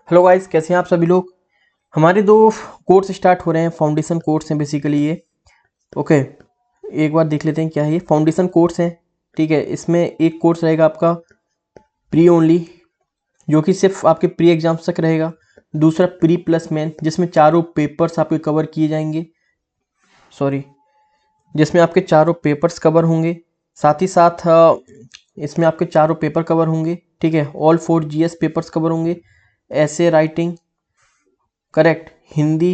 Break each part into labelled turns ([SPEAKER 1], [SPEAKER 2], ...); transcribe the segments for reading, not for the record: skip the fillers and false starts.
[SPEAKER 1] Hello guys, कैसे हैं आप सभी लोग। हमारे दो कोर्स स्टार्ट हो रहे हैं। फाउंडेशन कोर्स हैं बेसिकली ये। ओके, एक बार देख लेते हैं क्या है ये। फाउंडेशन कोर्स है, ठीक है। इसमें एक कोर्स रहेगा आपका प्री ओनली, जो कि सिर्फ आपके प्री एग्जाम्स तक रहेगा। दूसरा प्री प्लस मेन, जिसमें चारों पेपर्स आपके कवर किए जाएंगे। सॉरी, जिसमें आपके चारों पेपर्स कवर होंगे। साथ ही साथ इसमें आपके चारों पेपर कवर होंगे, ठीक है। ऑल 4 जीएस पेपर्स कवर होंगे। ऐसे राइटिंग, करेक्ट, हिंदी,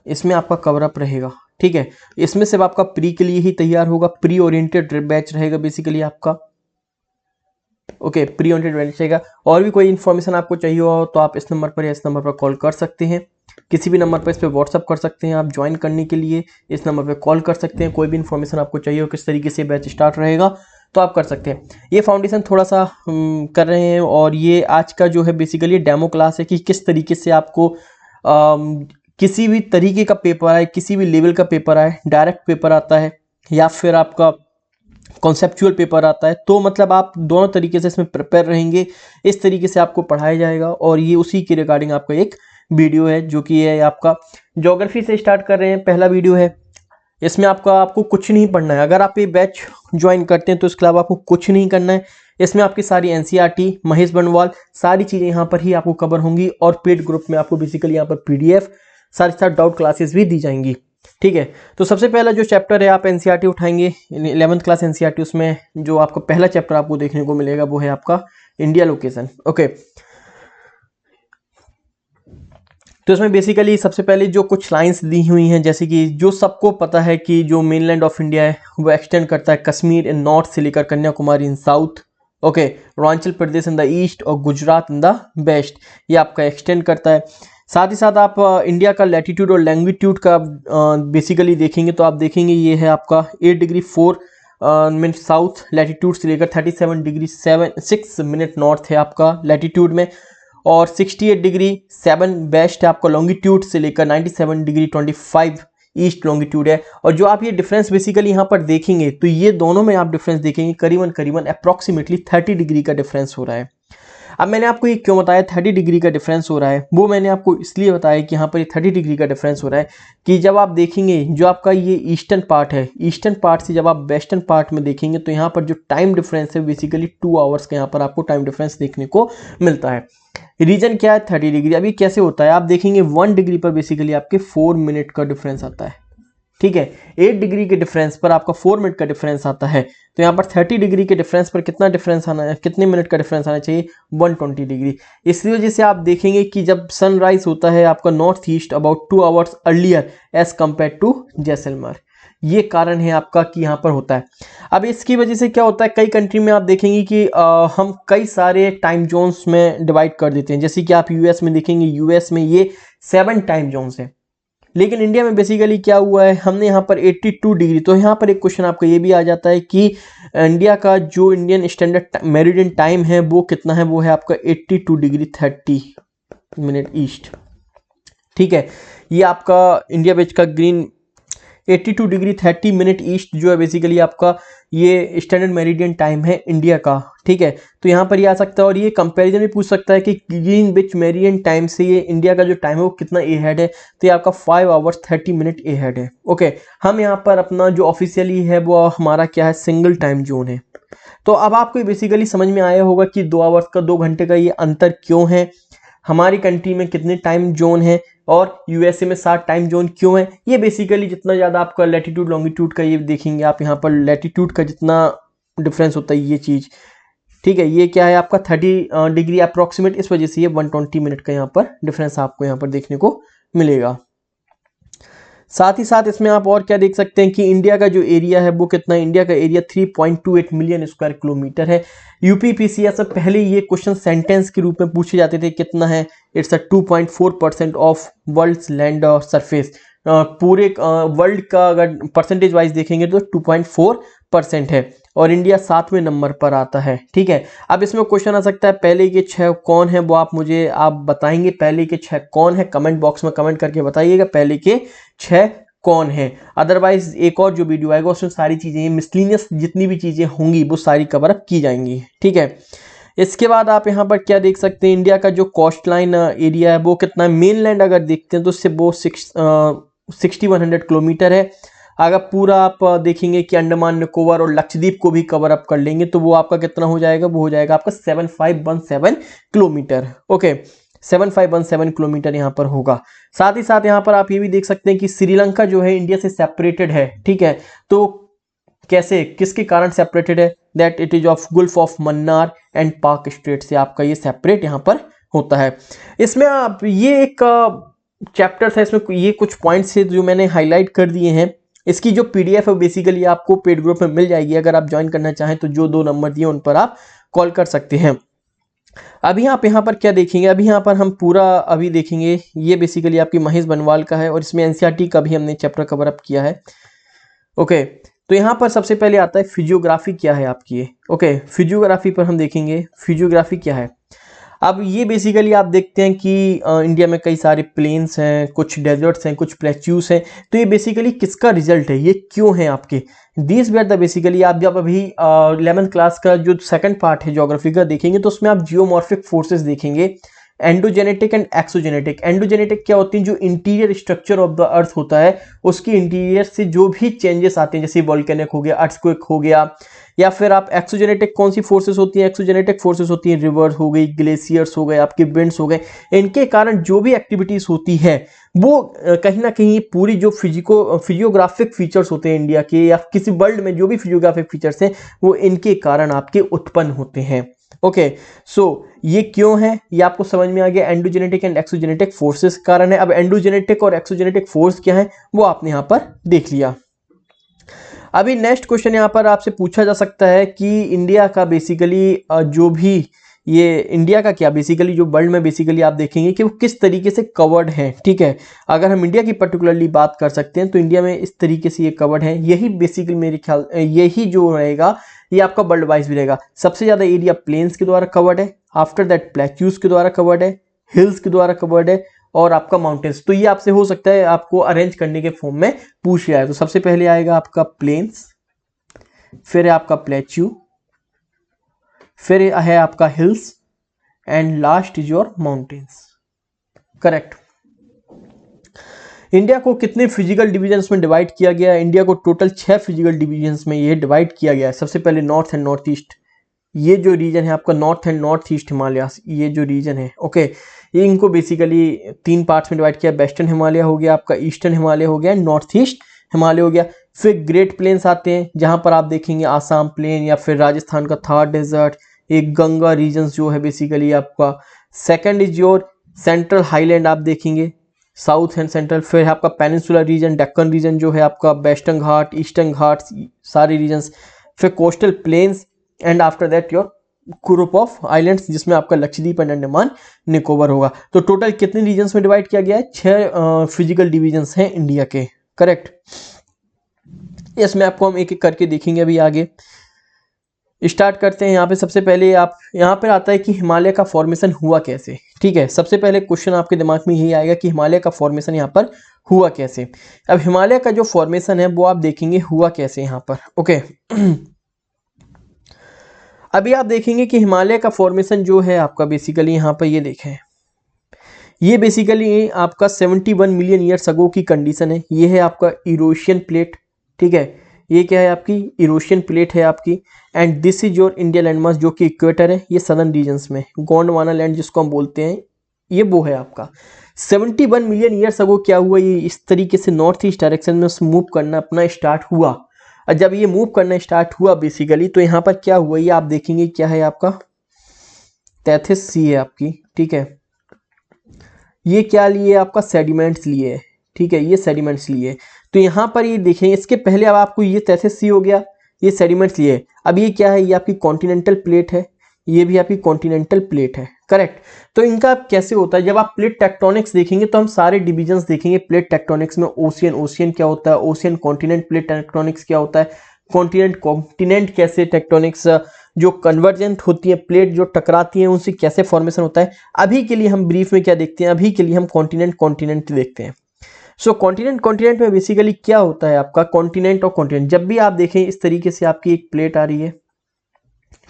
[SPEAKER 1] इसमें आपका कवर अप रहेगा, ठीक है। इसमें सिर्फ आपका प्री के लिए ही तैयार होगा। प्री ओरिएंटेड बैच रहेगा बेसिकली आपका। ओके, प्री ओरिएंटेड बैच रहेगा। और भी कोई इन्फॉर्मेशन आपको चाहिए हो तो आप इस नंबर पर या इस नंबर पर कॉल कर सकते हैं। किसी भी नंबर पर इस पर व्हाट्सअप कर सकते हैं। आप ज्वाइन करने के लिए इस नंबर पर कॉल कर सकते हैं। कोई भी इन्फॉर्मेशन आपको चाहिए हो किस तरीके से बैच स्टार्ट रहेगा तो आप कर सकते हैं। ये फाउंडेशन थोड़ा सा कर रहे हैं, और ये आज का जो है बेसिकली डेमो क्लास है कि किस तरीके से आपको किसी भी तरीके का पेपर आए, किसी भी लेवल का पेपर आए, डायरेक्ट पेपर आता है या फिर आपका कॉन्सेप्चुअल पेपर आता है, तो मतलब आप दोनों तरीके से इसमें प्रिपेयर रहेंगे। इस तरीके से आपको पढ़ाया जाएगा, और ये उसी के रिगार्डिंग आपका एक वीडियो है जो कि है आपका ज्योग्राफी से स्टार्ट कर रहे हैं। पहला वीडियो है, इसमें आपको कुछ नहीं पढ़ना है। अगर आप ये बैच ज्वाइन करते हैं तो इसके अलावा आपको कुछ नहीं करना है। इसमें आपकी सारी एनसीईआरटी, महेश बनवाल, सारी चीज़ें यहाँ पर ही आपको कवर होंगी। और पेड ग्रुप में आपको बेसिकली यहाँ पर पीडीएफ, साथ साथ डाउट क्लासेस भी दी जाएंगी, ठीक है। तो सबसे पहला जो चैप्टर है आप एनसीईआरटी उठाएंगे, 11th क्लास एनसीईआरटी। उसमें जो आपका पहला चैप्टर आपको देखने को मिलेगा वो है आपका इंडिया लोकेशन। ओके, तो इसमें बेसिकली सबसे पहले जो कुछ लाइंस दी हुई हैं, जैसे कि जो सबको पता है कि जो मेनलैंड ऑफ इंडिया है वो एक्सटेंड करता है कश्मीर इन नॉर्थ से लेकर Kanyakumari in south. Okay, Arunachal Pradesh in the east और गुजरात इन द वेस्ट, ये आपका एक्सटेंड करता है। साथ ही साथ आप इंडिया का लैटिट्यूड और लैंगिट्यूड का बेसिकली देखेंगे तो आप देखेंगे ये है आपका 8 डिग्री 4 मिनट साउथ लैटिट्यूड से लेकर 37 डिग्री 6 मिनट नॉर्थ है आपका लैटिट्यूड में, और 68 डिग्री 7 वेस्ट है आपका लॉन्गिट्यूड से लेकर 97 डिग्री 25 ईस्ट लॉन्गिट्यूड है। और जो आप ये डिफरेंस बेसिकली यहाँ पर देखेंगे तो ये दोनों में आप डिफरेंस देखेंगे करीबन अप्रॉक्सीमेटली 30 डिग्री का डिफरेंस हो रहा है। अब मैंने आपको ये क्यों बताया 30 डिग्री का डिफरेंस हो रहा है, वो मैंने आपको इसलिए बताया कि यहाँ पर ये 30 डिग्री का डिफरेंस हो रहा है कि जब आप देखेंगे जो आपका ये ईस्टर्न पार्ट है, ईस्टर्न पार्ट से जब आप वेस्टर्न पार्ट में देखेंगे तो यहाँ पर जो टाइम डिफरेंस है बेसिकली 2 आवर्स का यहाँ पर आपको टाइम डिफरेंस देखने को मिलता है। रीजन क्या है 30 डिग्री। अभी कैसे होता है आप देखेंगे 1 डिग्री पर बेसिकली आपके 4 मिनट का डिफरेंस आता है, ठीक है। 8 डिग्री के डिफरेंस पर आपका 4 मिनट का डिफरेंस आता है। तो यहाँ पर 30 डिग्री के डिफरेंस पर कितना डिफरेंस आना है, कितने मिनट का डिफरेंस आना चाहिए, 120 डिग्री। इसी वजह से आप देखेंगे कि जब सनराइज होता है आपका north east about 2 hours earlier as compare to Jaisalmer, ये कारण है आपका कि यहाँ पर होता है। अब इसकी वजह से क्या होता है, कई कंट्री में आप देखेंगे कि हम कई सारे टाइम जोन्स में डिवाइड कर देते हैं। जैसे कि आप यूएस में देखेंगे, यूएस में ये 7 टाइम जोन्स हैं, लेकिन इंडिया में बेसिकली क्या हुआ है, हमने यहाँ पर 82 डिग्री। तो यहाँ पर एक क्वेश्चन आपका ये भी आ जाता है कि इंडिया का जो इंडियन स्टैंडर्ड मेरिडियन टाइम है वो कितना है, वो है आपका 82 डिग्री 30 मिनट ईस्ट, ठीक है। ये आपका इंडिया बेच का ग्रीन 82 डिग्री 30 मिनट ईस्ट जो है बेसिकली आपका ये स्टैंडर्ड मेरिडियन टाइम है इंडिया का, ठीक है। तो यहाँ पर ये आ सकता है, और ये कंपैरिजन भी पूछ सकता है कि ग्रीन विच मेरिडियन टाइम से ये इंडिया का जो टाइम है वो कितना ए हेड है। तो ये आपका 5 आवर्स 30 मिनट ए हेड है। ओके, हम यहाँ पर अपना जो ऑफिशियली है वो हमारा क्या है, सिंगल टाइम जोन है। तो अब आपको बेसिकली समझ में आया होगा कि 2 आवर्स का 2 घंटे का ये अंतर क्यों है, हमारी कंट्री में कितने टाइम जोन है और यूएसए में 7 टाइम जोन क्यों है। ये बेसिकली जितना ज़्यादा आपका लैटिट्यूड लॉन्गिट्यूड का ये देखेंगे आप यहाँ पर लैटिट्यूड का जितना डिफरेंस होता है ये चीज़, ठीक है। ये क्या है आपका 30 डिग्री अप्रॉक्सीमेट, इस वजह से ये 120 मिनट का यहाँ पर डिफरेंस आपको यहाँ पर देखने को मिलेगा। साथ ही साथ इसमें आप और क्या देख सकते हैं कि इंडिया का जो एरिया है वो कितना है, इंडिया का एरिया 3.28 मिलियन स्क्वायर किलोमीटर है। यूपीपीसीएस से पहले ये क्वेश्चन सेंटेंस के रूप में पूछे जाते थे, कितना है, it's 2.4% of world's land surface. पूरे वर्ल्ड का अगर परसेंटेज वाइज देखेंगे तो 2.4% है, और इंडिया 7वें नंबर पर आता है, ठीक है। अब इसमें क्वेश्चन आ सकता है पहले के 6 कौन है, वो आप बताएंगे पहले के 6 कौन है, कमेंट बॉक्स में कमेंट करके बताइएगा पहले के 6 कौन है। अदरवाइज एक और जो वीडियो आएगा उसमें सारी चीजें मिसलिनियस जितनी भी चीजें होंगी वो सारी कवर अप की जाएंगी, ठीक है। इसके बाद आप यहाँ पर क्या देख सकते हैं, इंडिया का जो कोस्ट लाइन एरिया है वो कितना है, मेनलैंड अगर देखते हैं तो उससे वो 6100 किलोमीटर है। अगर पूरा आप देखेंगे कि अंडमान निकोबार और लक्षद्वीप को भी कवर अप कर लेंगे तो वो आपका कितना हो जाएगा, वो हो जाएगा आपका 7517 किलोमीटर। ओके, 7517 किलोमीटर यहाँ पर होगा। साथ ही साथ यहाँ पर आप ये भी देख सकते हैं कि श्रीलंका जो है इंडिया से सेपरेटेड है, ठीक है। तो कैसे, किसके कारण सेपरेटेड है, that it is of Gulf of Mannar and पाक स्ट्रेट से आपका ये सेपरेट यहाँ पर होता है। इसमें आप ये एक चैप्टर है, इसमें ये कुछ पॉइंट्स है जो मैंने हाईलाइट कर दिए हैं। इसकी जो पीडीएफ है बेसिकली आपको पेड ग्रुप में मिल जाएगी, अगर आप ज्वाइन करना चाहें तो जो 2 नंबर दिए उन पर आप कॉल कर सकते हैं। अभी आप यहाँ पर क्या देखेंगे, अभी यहाँ पर हम पूरा अभी देखेंगे, ये बेसिकली आपकी महेश बनवाल का है और इसमें एनसीईआरटी का भी हमने चैप्टर कवर अप किया है। ओके, तो यहाँ पर सबसे पहले आता है फिजियोग्राफी क्या है आपकी। ओके, फिजियोग्राफी पर हम देखेंगे फिजियोग्राफी क्या है। अब ये बेसिकली आप देखते हैं कि इंडिया में कई सारे प्लेन्स हैं, कुछ डेजर्ट्स हैं, कुछ प्लेट्यूस हैं। तो ये बेसिकली किसका रिजल्ट है, ये क्यों है आपके, दिस वेर द बेसिकली आप जब अभी 11th क्लास का जो सेकंड पार्ट है ज्योग्राफी का देखेंगे तो उसमें आप जियोमॉर्फिक फोर्सेस देखेंगे, एंडोजेनेटिक एंड एक्सोजेनेटिक। एंडोजेनेटिक क्या होती है, जो interior structure of the earth होता है उसकी इंटीरियर से जो भी चेंजेस आते हैं, जैसे वोल्केनिक हो गया, अर्थक्वेक हो गया, या फिर आप एक्सोजेनेटिक कौन सी फोर्सेस होती हैं, एक्सोजेनेटिक फोर्सेस होती हैं रिवर्स हो गई, ग्लेशियर्स हो गए, आपके विंड्स हो गए, इनके कारण जो भी एक्टिविटीज होती है वो कहीं ना कहीं पूरी जो फिजियोग्राफिक फीचर्स होते हैं इंडिया के या किसी वर्ल्ड में जो भी फिजियोग्राफिक फीचर्स हैं वो इनके कारण आपके उत्पन्न होते हैं। ओके, सो ये क्यों है ये आपको समझ में आ गया, एंडोजेनेटिक एंड एक्सोजेनेटिक फोर्सेस कारण है। अब एंडोजेनेटिक और एक्सोजेनेटिक फोर्स क्या है वो आपने यहाँ पर देख लिया। अभी नेक्स्ट क्वेश्चन यहाँ पर आपसे पूछा जा सकता है कि इंडिया का बेसिकली जो भी ये इंडिया का क्या बेसिकली जो वर्ल्ड में बेसिकली आप देखेंगे कि वो किस तरीके से कवर्ड है, ठीक है। अगर हम इंडिया की पर्टिकुलरली बात कर सकते हैं तो इंडिया में इस तरीके से ये कवर्ड है, यही बेसिकली मेरे ख्याल यही जो रहेगा ये आपका वर्ल्ड वाइज भी रहेगा। सबसे ज्यादा एरिया प्लेन्स के द्वारा कवर्ड है, आफ्टर दैट प्लेट्यूज के द्वारा कवर्ड है, हिल्स के द्वारा कवर्ड है और आपका माउंटेन्स। तो ये आपसे हो सकता है आपको अरेंज करने के फॉर्म में पूछ लिया है। तो सबसे पहले आएगा आपका प्लेन्स, फिर है आपका प्लेट्यू, फिर है आपका hills and last is your mountains. Correct. India को कितने फिजिकल डिविजन्स में डिवाइड किया गया है, इंडिया को टोटल 6 फिजिकल डिविजन्स में ये डिवाइड किया गया है। सबसे पहले नॉर्थ एंड नॉर्थ ईस्ट, ये जो रीजन है आपका north and north east Himalayas, ये जो रीजन है ओके, ये इनको बेसिकली 3 पार्ट्स में डिवाइड किया। वेस्टर्न हिमालय हो गया, आपका ईस्टर्न हिमालय हो गया, नॉर्थ ईस्ट हिमालय हो गया। फिर ग्रेट प्लेन्स आते हैं जहां पर आप देखेंगे आसाम प्लेन या फिर राजस्थान का थार डेजर्ट, एक गंगा रीजन जो है बेसिकली आपका। Second is your central highland आप देखेंगे, साउथ एंड सेंट्रल। फिर है आपका पेनिनसुलर रीजन, डेक्कन रीजन जो है आपका, वेस्टर्न घाट, ईस्टर्न घाट, सारे रीजन्स। फिर coastal plains and after that your group of islands जिसमें आपका लक्षद्वीप एंड अंडमान निकोबार होगा। तो टोटल कितने रीजन्स में डिवाइड किया गया है, 6 फिजिकल डिविजन्स हैं इंडिया के। करेक्ट। इसमें आपको हम एक एक करके देखेंगे अभी आगे। स्टार्ट करते हैं यहाँ पे। सबसे पहले आप यहाँ पर आता है कि हिमालय का फॉर्मेशन हुआ कैसे, ठीक है। सबसे पहले क्वेश्चन आपके दिमाग में यही आएगा कि हिमालय का फॉर्मेशन यहाँ पर हुआ कैसे। अब हिमालय का जो फॉर्मेशन है वो आप देखेंगे हुआ कैसे यहाँ पर। ओके अभी आप देखेंगे कि हिमालय का फॉर्मेशन जो है आपका बेसिकली यहाँ पर ये देखें, ये बेसिकली आपका 71 मिलियन ईयर्स अगो की कंडीशन है। ये है आपका इरोशियन प्लेट, ठीक है। ये क्या है आपकी इरोशियन प्लेट है आपकी। And this is your India landmass जो कि इक्वेटर है, ये सदर्न रीजन्स में गोंडवाना लैंड जिसको हम बोलते हैं, ये वो है आपका। 71 मिलियन ईयर्स अगो क्या हुआ, ये इस तरीके से नॉर्थ ईस्ट डायरेक्शन में मूव करना अपना स्टार्ट हुआ। और जब ये मूव करना स्टार्ट हुआ बेसिकली तो यहाँ पर क्या हुआ, ये आप देखेंगे क्या है आपका तैथिस सी है आपकी, ठीक है। ये क्या लिए आपका सेडिमेंट्स लिए, ठीक है, ये सेडिमेंट्स लिए। तो यहाँ पर ये देखें, इसके पहले अब आपको ये तैथिस सी हो गया, ये सेडिमेंट्स लिए। अब ये क्या है, ये आपकी कॉन्टिनेंटल प्लेट है, ये भी आपकी कॉन्टिनेंटल प्लेट है। करेक्ट। तो इनका कैसे होता है, जब आप प्लेट टेक्टोनिक्स देखेंगे तो हम सारे डिविजन्स देखेंगे प्लेट टेक्टोनिक्स में। ओशियन, ओशियन क्या होता है, ओशियन कॉन्टिनेंट प्लेट टेक्टोनिक्स क्या होता है, कॉन्टिनेंट कॉन्टिनेंट कैसे टेक्टोनिक्स, जो कन्वर्जेंट होती है प्लेट जो टकराती है उनसे कैसे फॉर्मेशन होता है। अभी के लिए हम ब्रीफ में क्या देखते हैं, अभी के लिए हम कॉन्टिनेंट कॉन्टिनेंट देखते हैं। सो कॉन्टिनेंट कॉन्टिनेंट में बेसिकली क्या होता है आपका कॉन्टिनेंट और कॉन्टिनेंट, जब भी आप देखें इस तरीके से आपकी एक प्लेट आ रही है,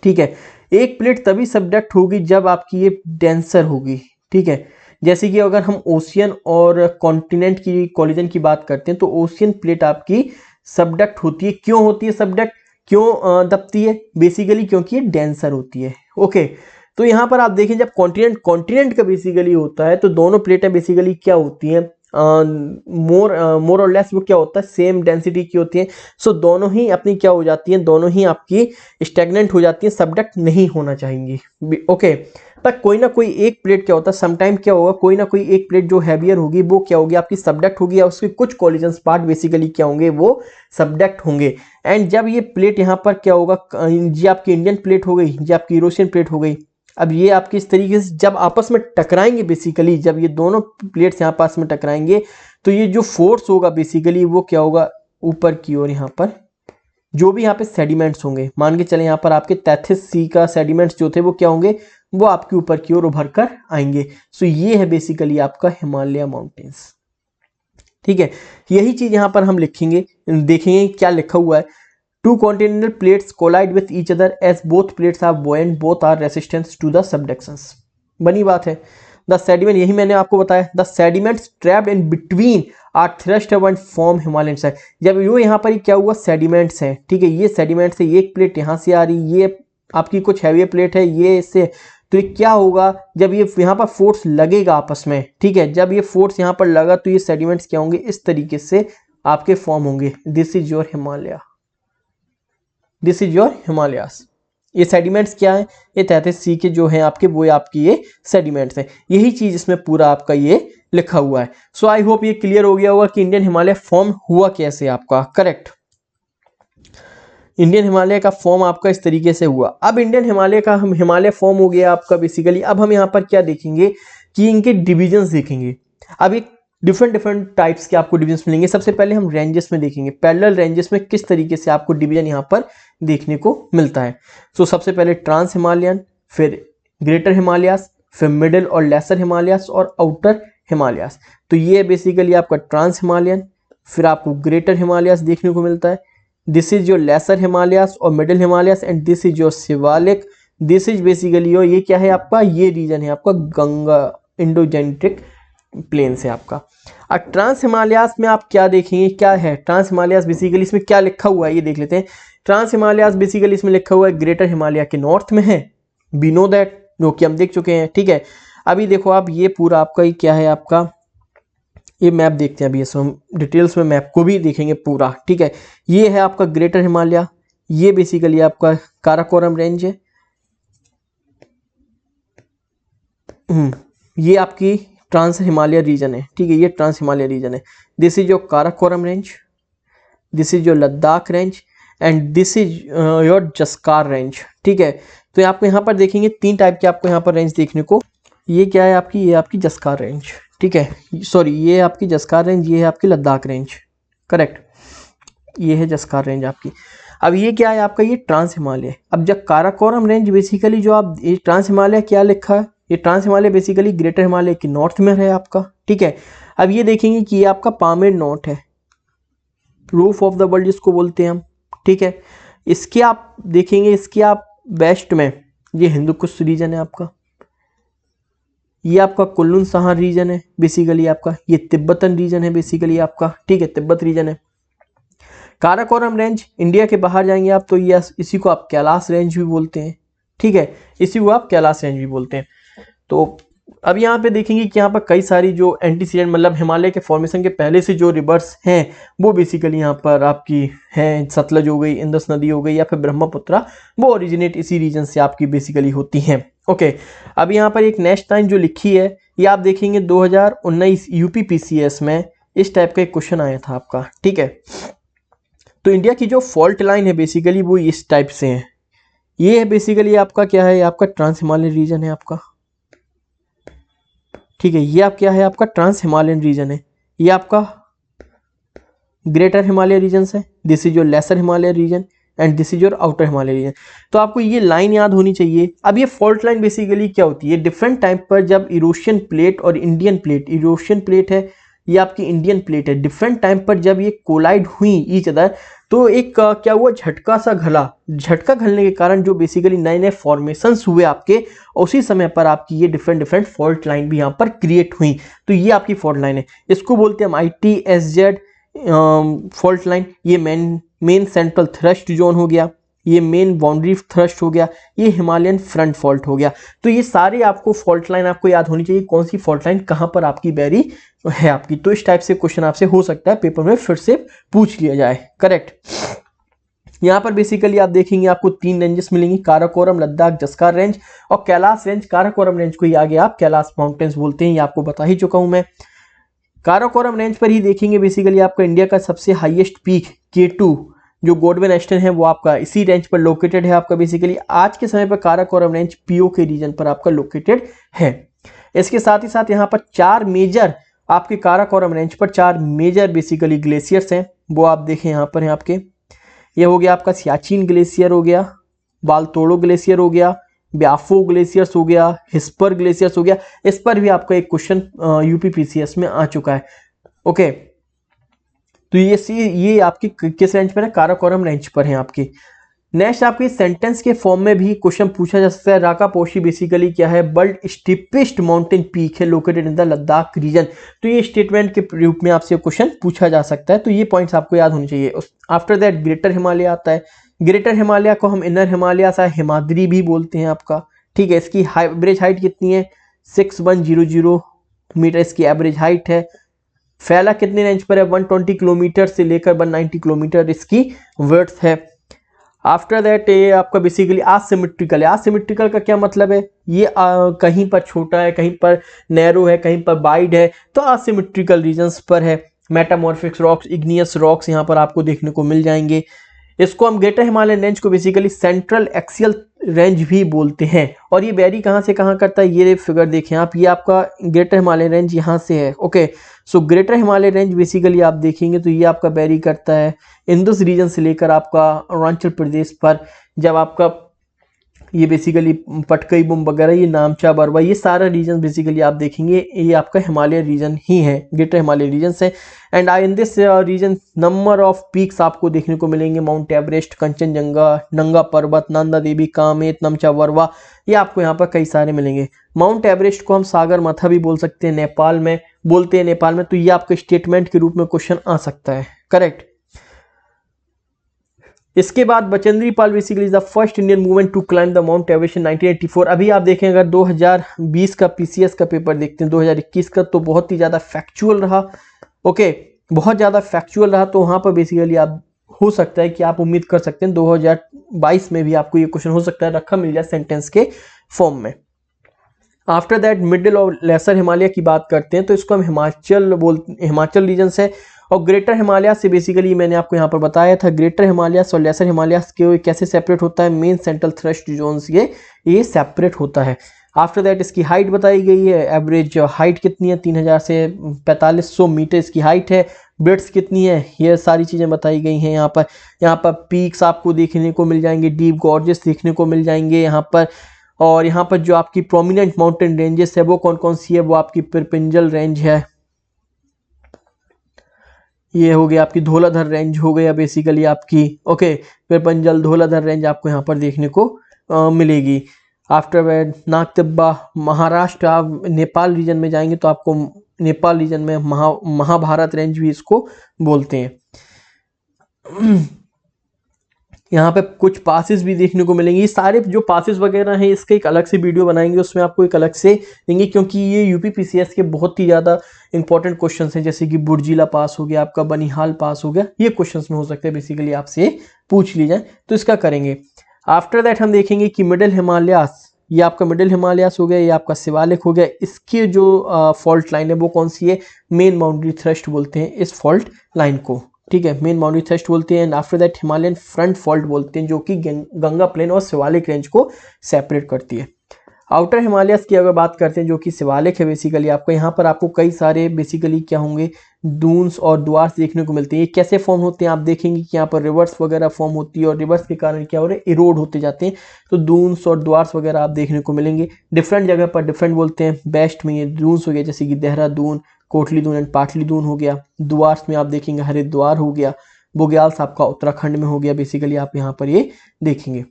[SPEAKER 1] ठीक है। एक प्लेट तभी सबडक्ट होगी जब आपकी ये डेंसर होगी, ठीक है। जैसे कि अगर हम ओशियन और कॉन्टिनेंट की कॉलिजन की बात करते हैं तो ओशियन प्लेट आपकी सबडक्ट होती है। क्यों होती है सबडक्ट, क्यों दबती है? बेसिकली क्योंकि ये डेंसर होती है। ओके, तो यहाँ पर आप देखें जब कॉन्टिनेंट का बेसिकली होता है तो दोनों प्लेटें बेसिकली क्या होती हैं, मोर और लेस वो क्या होता है, सेम डेंसिटी की होती है। सो दोनों ही अपनी क्या हो जाती हैं, दोनों ही आपकी स्टैग्नेंट हो जाती है, सबडक्ट नहीं होना चाहिए। ओके, पर कोई ना कोई एक प्लेट क्या होता है, समटाइम क्या होगा, कोई ना कोई एक प्लेट जो हैवियर होगी वो क्या होगी, आपकी सबडक्ट होगी, या उसके कुछ कॉलिजन पार्ट बेसिकली क्या होंगे, वो सबडक्ट होंगे। एंड जब ये प्लेट यहाँ पर क्या होगा, ये आपकी इंडियन प्लेट हो गई, ये आपकी यूरोशियन प्लेट हो गई। अब ये आपकी इस तरीके से जब आपस में टकराएंगे, बेसिकली जब ये दोनों प्लेट्स यहाँ पास में टकराएंगे तो ये जो फोर्स होगा बेसिकली वो क्या होगा, ऊपर की ओर यहाँ पर जो भी यहाँ पे सेडिमेंट्स होंगे, मान के चले यहाँ पर आपके तैथिस सी का सेडिमेंट्स जो थे वो क्या होंगे, वो आपके ऊपर की ओर उभर कर आएंगे। सो ये है बेसिकली आपका हिमालय माउंटेन्स, ठीक है। यही चीज यहाँ पर हम लिखेंगे, देखेंगे क्या लिखा हुआ है। Two continental plates collide with each other as both plates are buoyant, both are resistance to the subductions. बनी बात है। द सेडिमेंट, यही मैंने आपको बताया, the sediments trapped in between are thrust up and form Himalayan side. जब यो यहाँ पर क्या हुआ, सेडिमेंट्स हैं, ठीक है, ये सेडिमेंट्स है, एक प्लेट यहाँ से आ रही, ये आपकी कुछ हैवी प्लेट है, ये इससे, तो ये क्या होगा, जब ये यहाँ पर फोर्स लगेगा आपस में, ठीक है, जब ये फोर्स यहाँ पर लगा तो ये सेडिमेंट्स क्या होंगे, इस तरीके से आपके फॉर्म होंगे। This is your Himalaya, this is your Himalayas. ये सेडिमेंट्स क्या है, ये 33 सी के जो हैं आपके, वो आपकी ये सेडिमेंट्स हैं। यही चीज इसमें पूरा आपका ये लिखा हुआ है। सो आई होप ये क्लियर हो गया होगा कि इंडियन हिमालय फॉर्म हुआ कैसे आपका। करेक्ट, इंडियन हिमालय का फॉर्म आपका इस तरीके से हुआ। अब इंडियन हिमालय का हम हिमालय फॉर्म हो गया आपका बेसिकली। अब हम यहाँ पर क्या देखेंगे कि इनके डिविजन्स देखेंगे। अब एक डिफरेंट टाइप्स के आपको डिवीजन मिलेंगे। सबसे पहले हम रेंजेस में देखेंगे, पैरेलल रेंजेस में किस तरीके से आपको डिवीजन यहाँ पर देखने को मिलता है। सो सबसे पहले ट्रांस हिमालयन, फिर ग्रेटर हिमालयास, फिर मिडिल और लेसर हिमालयास और आउटर हिमालयास। तो ये बेसिकली आपका ट्रांस हिमालयन, फिर आपको ग्रेटर हिमालयास देखने को मिलता है। This is your lesser Himalayas और middle Himalayas and this is your Shivalik. This is basically your, ये क्या है आपका, ये रीजन है आपका गंगा इंडोजेंट्रिक प्लेन से आपका। अब ट्रांस हिमालयास में आप क्या देखेंगे, क्या है ट्रांस हिमालयास बेसिकली, इसमें क्या लिखा हुआ है ये देख लेते हैं। ट्रांस हिमालयास बेसिकली इसमें लिखा हुआ है ग्रेटर हिमालय के नॉर्थ में है, वी नो दैट, जो कि हम देख चुके हैं, ठीक है। अभी देखो आप, ये पूरा आपका ये क्या है आपका, ये मैप देखते हैं अभी, इसमें हम डिटेल्स में मैप को भी देखेंगे पूरा, ठीक है। ये है आपका ग्रेटर हिमालय, ये बेसिकली आपका काराकोरम रेंज है, ये आपकी ट्रांस हिमालय रीजन है, ठीक है, ये ट्रांस हिमालय रीजन है। This is your Karakoram range, this is your Ladakh range and this is your Zanskar range, ठीक है। तो आपको यहाँ पर देखेंगे तीन टाइप के आपको यहाँ पर रेंज देखने को। ये क्या है आपकी, ये आपकी जस्कार रेंज, ठीक है, सॉरी ये आपकी जस्कार रेंज, ये है आपकी लद्दाख रेंज, करेक्ट, ये है जस्कार रेंज आपकी। अब ये क्या है आपका, ये ट्रांस हिमालय। अब जब काराकोरम रेंज बेसिकली जो आप, ये ट्रांस हिमालय क्या लिखा है, ये trans Himalaya basically greater Himalaya के नॉर्थ में है आपका, ठीक है। अब ये देखेंगे कि ये आपका पामेड नॉट है, रूफ ऑफ द वर्ल्ड जिसको बोलते हैं हम, ठीक है। इसके आप देखेंगे, इसके आप वेस्ट में ये हिंदू कुश रीजन है आपका, ये आपका कुल्लून सहार रीजन है बेसिकली आपका, ये तिब्बतन रीजन है बेसिकली आपका, ठीक है, तिब्बत रीजन है। काराकोरम रेंज इंडिया के बाहर जाएंगे आप तो ये, इसी को आप कैलाश रेंज भी बोलते हैं, ठीक है, इसी को आप कैलाश रेंज भी बोलते हैं। तो अब यहाँ पे देखेंगे कि यहाँ पर कई सारी जो एंटीसीडेंट, मतलब हिमालय के फॉर्मेशन के पहले से जो रिवर्स हैं वो बेसिकली यहाँ पर आपकी हैं, सतलज हो गई, इंदस नदी हो गई, या फिर ब्रह्मपुत्रा, वो ओरिजिनेट इसी रीजन से आपकी बेसिकली होती हैं। ओके, अब यहाँ पर एक नेक्स्ट लाइन जो लिखी है, ये आप देखेंगे 2019 यूपी पीसीएस में इस टाइप का एक क्वेश्चन आया था आपका, ठीक है। तो इंडिया की जो फॉल्ट लाइन है बेसिकली वो इस टाइप से है। ये है बेसिकली आपका क्या है, आपका ट्रांस हिमालयन रीजन है आपका, ठीक है, ये आप क्या है आपका ट्रांस हिमालयन रीजन है, ये आपका ग्रेटर हिमालय रीजन है, this is your lesser Himalaya region and this is your outer Himalaya region. तो आपको ये लाइन याद होनी चाहिए। अब ये फॉल्ट लाइन बेसिकली क्या होती है, डिफरेंट टाइम पर जब यूरोशियन प्लेट और इंडियन प्लेट, यूरोशियन प्लेट है, ये आपकी इंडियन प्लेट है। डिफरेंट टाइम पर जब ये कोलाइड हुई ईच अदर, तो एक क्या हुआ, झटका सा घला, झटका घलने के कारण जो बेसिकली नए नए फॉर्मेशंस हुए आपके, उसी समय पर आपकी ये डिफरेंट डिफरेंट फॉल्ट लाइन भी यहाँ पर क्रिएट हुई। तो ये आपकी फॉल्ट लाइन है, इसको बोलते हैं हम ITSZ फॉल्ट लाइन। ये मेन सेंट्रल थ्रस्ट जोन हो गया, ये मेन बाउंड्री थ्रस्ट हो गया, ये हिमालयन फ्रंट फॉल्ट हो गया। तो ये सारे आपको फॉल्ट लाइन आपको याद होनी चाहिए, कौन सी फॉल्ट लाइन कहां पर आपकी बैरी है आपकी। तो इस टाइप से क्वेश्चन आपसे हो सकता है पेपर में फिर से पूछ लिया जाए। करेक्ट। यहाँ पर बेसिकली आप देखेंगे आपको 3 रेंजेस मिलेंगी, काराकोरम, लद्दाख, जस्कार रेंज और कैलाश रेंज। काराकोरम रेंज को ही आगे आप कैलाश माउंटेन्स बोलते हैं, ये आपको बता ही चुका हूं मैं। काराकोरम रेंज पर ही देखेंगे बेसिकली आपका इंडिया का सबसे हाईएस्ट पीक K2 जो गोडवे नेशनल है, वो आपका इसी रेंज पर लोकेटेड है आपका। बेसिकली आज के समय पर काराकोरम रेंज POK रीजन पर आपका लोकेटेड है। इसके साथ ही साथ यहाँ पर 4 मेजर आपके काराकोरम रेंज पर 4 मेजर बेसिकली ग्लेशियर्स हैं, वो आप देखें यहाँ पर हैं आपके। ये हो गया आपका सियाचिन ग्लेशियर हो गया, बालतोड़ो ग्लेशियर हो गया, ब्याफो ग्लेशियर्स हो गया, हिस्पर ग्लेशियर्स हो गया। इस पर भी आपका एक क्वेश्चन UPPCS में आ चुका है। ओके, तो ये आपकी किस रेंज पर है, काराकोरम रेंज पर है आपकी। नेक्स्ट आपके सेंटेंस के फॉर्म में भी क्वेश्चन पूछा जा सकता है। राकापोशी बेसिकली क्या है, वर्ल्ड स्टीपेस्ट माउंटेन पीक है located in the Ladakh region. तो ये स्टेटमेंट के रूप में आपसे क्वेश्चन पूछा जा सकता है, तो ये पॉइंट्स आपको याद होने चाहिए। आफ्टर दैट ग्रेटर हिमालय आता है। ग्रेटर हिमालय को हम इनर हिमालय सा हिमाद्री भी बोलते हैं आपका, ठीक है। इसकी एवरेज हाइट कितनी है, 6100 मीटर इसकी एवरेज हाइट है। फैला कितने रेंज पर है, 120 किलोमीटर से लेकर 190 किलोमीटर इसकी वर्थ है। आफ्टर दैट ये आपका बेसिकली आसिमेट्रिकल है। आसिमेट्रिकल का क्या मतलब है, ये कहीं पर छोटा है, कहीं पर नैरो है, कहीं पर वाइड है, तो आसिमेट्रिकल रीजन्स पर है। मेटामॉर्फिक रॉक्स, इग्नियस रॉक्स यहाँ पर आपको देखने को मिल जाएंगे। इसको हम ग्रेटर हिमालयन रेंज को बेसिकली सेंट्रल एक्सियल रेंज भी बोलते हैं। और ये वेरी कहाँ से कहाँ करता है, ये फिगर देखें आप, ये आपका ग्रेटर हिमालयन रेंज यहाँ से है। Okay, so greater Himalaya range basically आप देखेंगे तो ये आपका वेरी करता है इंडस रीजन से लेकर आपका अरुणाचल प्रदेश पर। जब आपका ये बेसिकली पटकई बुम वगैरह, ये नामचा बरवा, ये सारा रीजन बेसिकली आप देखेंगे ये आपका हिमालय रीजन ही है, ग्रेटर हिमालय रीजन से। And in this region number of peaks आपको देखने को मिलेंगे, माउंट एवरेस्ट, कंचनजंगा, नंगा पर्वत, नंदा देवी, कामेत, नमचा बरवा, ये आपको यहाँ पर कई सारे मिलेंगे। माउंट एवरेस्ट को हम सागर माथा भी बोल सकते हैं, नेपाल में बोलते हैं नेपाल में, तो ये आपके स्टेटमेंट के रूप में क्वेश्चन आ सकता है। करेक्ट। इसके बाद Bachendri Pal basically is the first Indian movement to climb the mount Everest in 1984। अभी आप देखें अगर 2020 का PCS का पेपर देखते हैं 2021 का, तो बहुत ही ज़्यादा फैक्चुअल रहा। ओके, बहुत ज़्यादा फैक्चुअल रहा, तो वहाँ पर बेसिकली आप हो सकता है कि आप उम्मीद कर सकते हैं 2022 में भी आपको ये क्वेश्चन हो सकता है रखा मिल जाए सेंटेंस के फॉर्म में। आफ्टर दैट मिडिल और लेसर हिमालय की बात करते हैं, तो इसको हम हिमाचल रीजन से। और ग्रेटर हिमालय से बेसिकली मैंने आपको यहाँ पर बताया था, ग्रेटर हिमालय और लेसर हिमालय के कैसे सेपरेट होता है, मेन सेंट्रल थ्रस्ट जोन्स ये सेपरेट होता है। आफ्टर दैट इसकी हाइट बताई गई है, एवरेज हाइट कितनी है, 3000 से 4500 मीटर इसकी हाइट है। ब्रेड्थ कितनी है, ये सारी चीज़ें बताई गई हैं यहाँ पर पीक्स आपको देखने को मिल जाएंगे, डीप गॉर्जेस देखने को मिल जाएंगे यहाँ पर। और यहाँ पर जो आपकी प्रोमिनेंट माउंटेन रेंजेस है वो कौन कौन सी है, वो आपकी पिरपिंजल रेंज है, ये हो गया आपकी धौलाधर रेंज हो गया बेसिकली आपकी। ओके, पिरपंजल, धौलाधर रेंज आपको यहाँ पर देखने को मिलेगी। आफ्टर दैट नागतिब्बा, महाराष्ट्र, आप नेपाल रीजन में जाएंगे तो आपको नेपाल रीजन में महाभारत रेंज भी इसको बोलते हैं। यहाँ पे कुछ पासेस भी देखने को मिलेंगे। ये सारे जो पासेस वगैरह हैं इसके एक अलग से वीडियो बनाएंगे, उसमें आपको एक अलग से देंगे, क्योंकि ये UPPCS के बहुत ही ज़्यादा इंपॉर्टेंट क्वेश्चंस हैं। जैसे कि बुर्जिला पास हो गया, आपका बनिहाल पास हो गया, ये क्वेश्चंस में हो सकते हैं बेसिकली आपसे पूछ ली जाए, तो इसका करेंगे। आफ्टर दैट हम देखेंगे कि मिडिल हिमालयास, ये आपका मिडिल हिमालयास हो गया, ये आपका शिवालिक हो गया। इसके जो फॉल्ट लाइन है वो कौन सी है, मेन बाउंड्री थ्रस्ट बोलते हैं इस फॉल्ट लाइन को, ठीक है, मेन बाउंड्री थ्रस्ट बोलते हैं। And after that Himalayan front fault बोलते हैं, जो कि गंगा प्लेन और शिवालिक रेंज को सेपरेट करती है। आउटर हिमालयस की अगर बात करते हैं, जो कि शिवालिक है बेसिकली आपको, यहाँ पर आपको कई सारे बेसिकली क्या होंगे, दून्स और द्वार्स देखने को मिलते हैं। ये कैसे फॉर्म होते हैं, आप देखेंगे कि यहाँ पर रिवर्स वगैरह फॉर्म होती है, और रिवर्स के कारण क्या हो रहा है, इरोड होते जाते हैं, तो दून्स और द्वार्स वगैरह आप देखने को मिलेंगे। डिफरेंट जगह पर डिफरेंट बोलते हैं। बेस्ट में ये दून्स हो गया, जैसे कि देहरादून, कोटली दून एंड पाटली दून हो गया। द्वार में आप देखेंगे हरिद्वार हो गया। बुग्याल्स आपका उत्तराखंड में हो गया, बेसिकली आप यहाँ पर ये देखेंगे।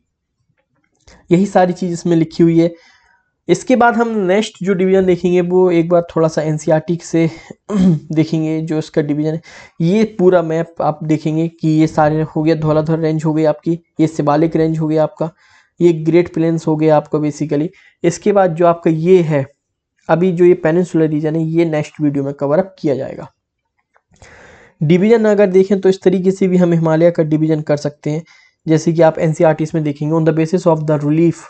[SPEAKER 1] यही सारी चीज इसमें लिखी हुई है। इसके बाद हम नेक्स्ट जो डिवीजन देखेंगे वो एक बार थोड़ा सा एनसीईआरटी से देखेंगे जो इसका डिवीजन है। ये पूरा मैप आप देखेंगे कि ये सारे हो गया, धौलाधर रेंज हो गई आपकी, ये शिवालिक रेंज हो गया आपका, ये ग्रेट प्लेन्स हो गया आपका बेसिकली। इसके बाद जो आपका ये है अभी जो ये पेनिनसुलर रीजन है, ये नेक्स्ट वीडियो में कवर अप किया जाएगा। डिवीजन अगर देखें तो इस तरीके से भी हम हिमालय का डिवीजन कर सकते हैं, जैसे कि आप एनसीईआरटी में देखेंगे on the basis of the relief,